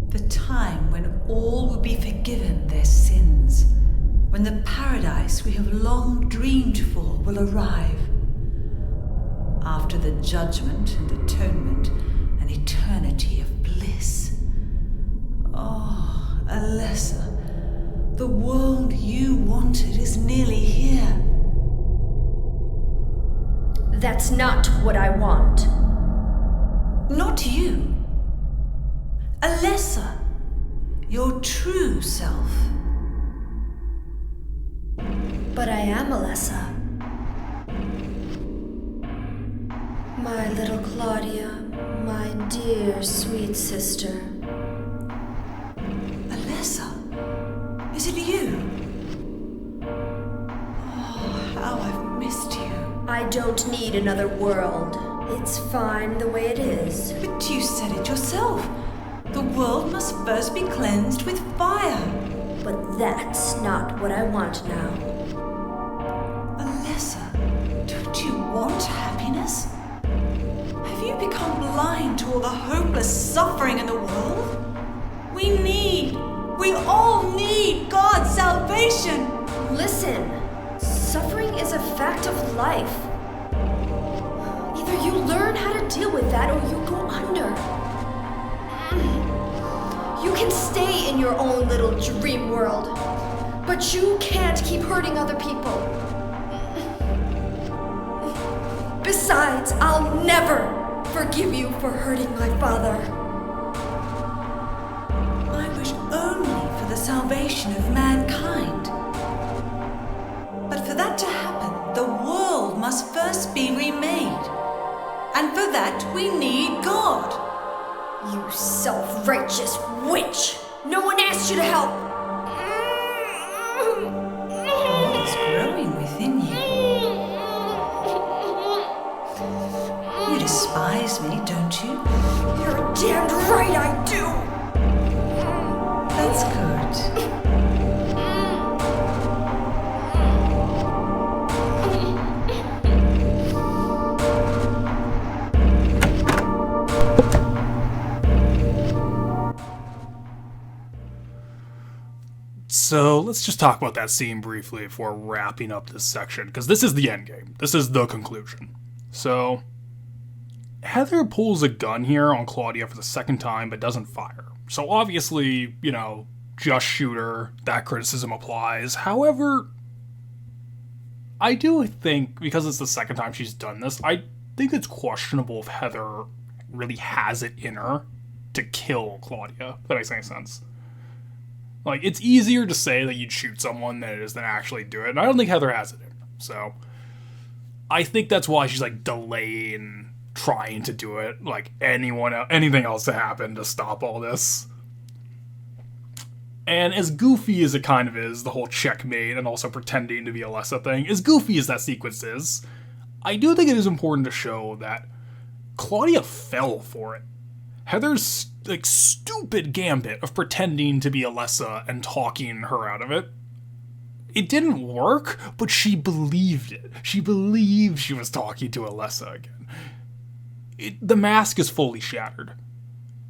C: The time when all will be forgiven their sins. When the paradise we have long dreamed for will arrive. After the judgment and atonement, an eternity of bliss. Oh, Alessa, the world you wanted is nearly here.
A: That's not what I want.
C: Not you. Alessa, your true self.
A: But I am Alessa. My little Claudia, my dear sweet sister.
C: Alessa, is it you? Oh, how I've missed you.
A: I don't need another world. It's fine the way it is.
C: But you said it yourself. The world must first be cleansed with fire.
A: But that's not what I want now.
C: Alessa, don't you want happiness? Have you become blind to all the hopeless suffering in the world? We all need God's salvation.
A: Listen, suffering is a fact of life. Either you learn how to deal with that or you go under. You can stay in your own little dream world, but you can't keep hurting other people. Besides, I'll never forgive you for hurting my father.
C: I wish only for the salvation of mankind. But for that to happen, the world must first be remade. And for that, we need God.
A: You self-righteous witch! No one asked you to help!
C: God is growing within you. You despise me, don't you?
A: You're damned right I do!
C: That's good.
B: So let's just talk about that scene briefly before wrapping up this section, because this is the end game. This is the conclusion. So Heather pulls a gun here on Claudia for the second time, but doesn't fire. So obviously, just shoot her. That criticism applies. However, I do think, because it's the second time she's done this, I think it's questionable if Heather really has it in her to kill Claudia, if that makes any sense. Like, it's easier to say that you'd shoot someone than it is to actually do it, and I don't think Heather has it in her. So I think that's why she's, delaying trying to do it, anything else to happen to stop all this. And as goofy as it kind of is, the whole checkmate and also pretending to be Alessa thing, as goofy as that sequence is, I do think it is important to show that Claudia fell for it. Heather's, stupid gambit of pretending to be Alessa and talking her out of it, it didn't work, but she believed it. She believed she was talking to Alessa again. The mask is fully shattered.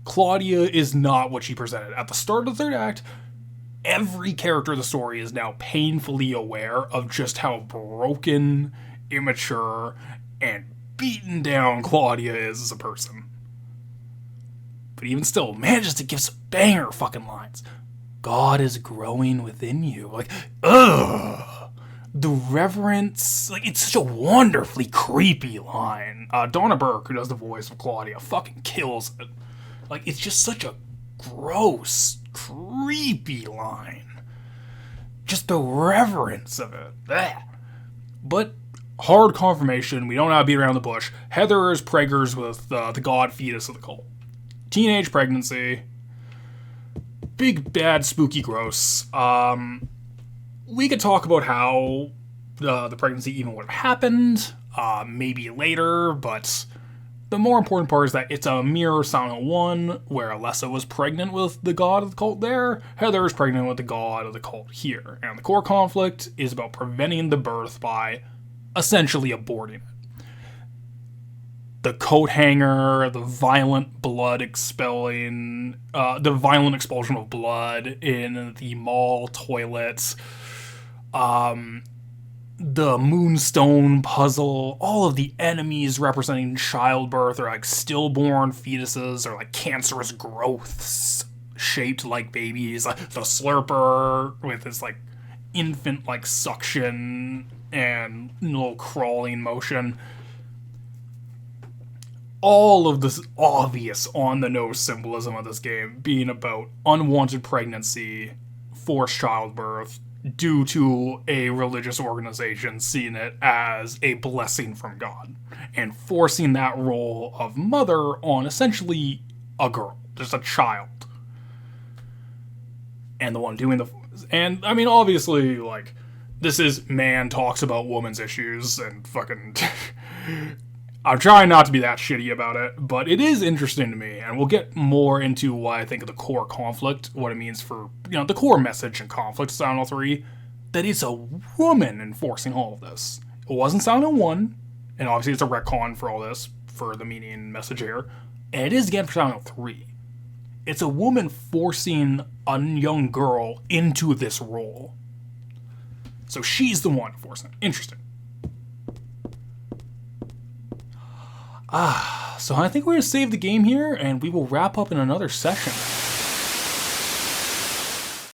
B: Claudia is not what she presented. At the start of the third act, every character of the story is now painfully aware of just how broken, immature, and beaten down Claudia is as a person. But even still, manages to give some banger fucking lines. God is growing within you. Ugh! the reverence, like, it's such a wonderfully creepy line. Donna Burke, who does the voice of Claudia, fucking kills it. Like, it's just such a gross, creepy line. Just the reverence of it. Ugh. But hard confirmation, we don't know how to beat around the bush. Heather is preggers with the god fetus of the cult. Teenage pregnancy. Big, bad, spooky, gross. We could talk about how the pregnancy even would have happened, maybe later, but the more important part is that it's a mirror Silent 1, where Alessa was pregnant with the god of the cult there, Heather is pregnant with the god of the cult here, and the core conflict is about preventing the birth by essentially aborting it. The coat hanger, the violent blood expelling, the violent expulsion of blood in the mall toilets, the moonstone puzzle, all of the enemies representing childbirth are like stillborn fetuses or like cancerous growths shaped like babies. The slurper with its like infant like suction and little crawling motion. All of this obvious on-the-nose symbolism of this game being about unwanted pregnancy, forced childbirth, due to a religious organization seeing it as a blessing from God, and forcing that role of mother on essentially a girl, just a child. And the one doing the... And, I mean, obviously, like, this is man talks about woman's issues, and fucking... I'm trying not to be that shitty about it, but it is interesting to me, and we'll get more into why I think of the core conflict, what it means for, the core message and conflict of Silent Hill 3, that it's a woman enforcing all of this. It wasn't Silent Hill 1, and obviously it's a retcon for all this, for the meaning and message here, and it is again for Silent Hill 3. It's a woman forcing a young girl into this role. So she's the one forcing it. Interesting. So I think we're going to save the game here, and we will wrap up in another session.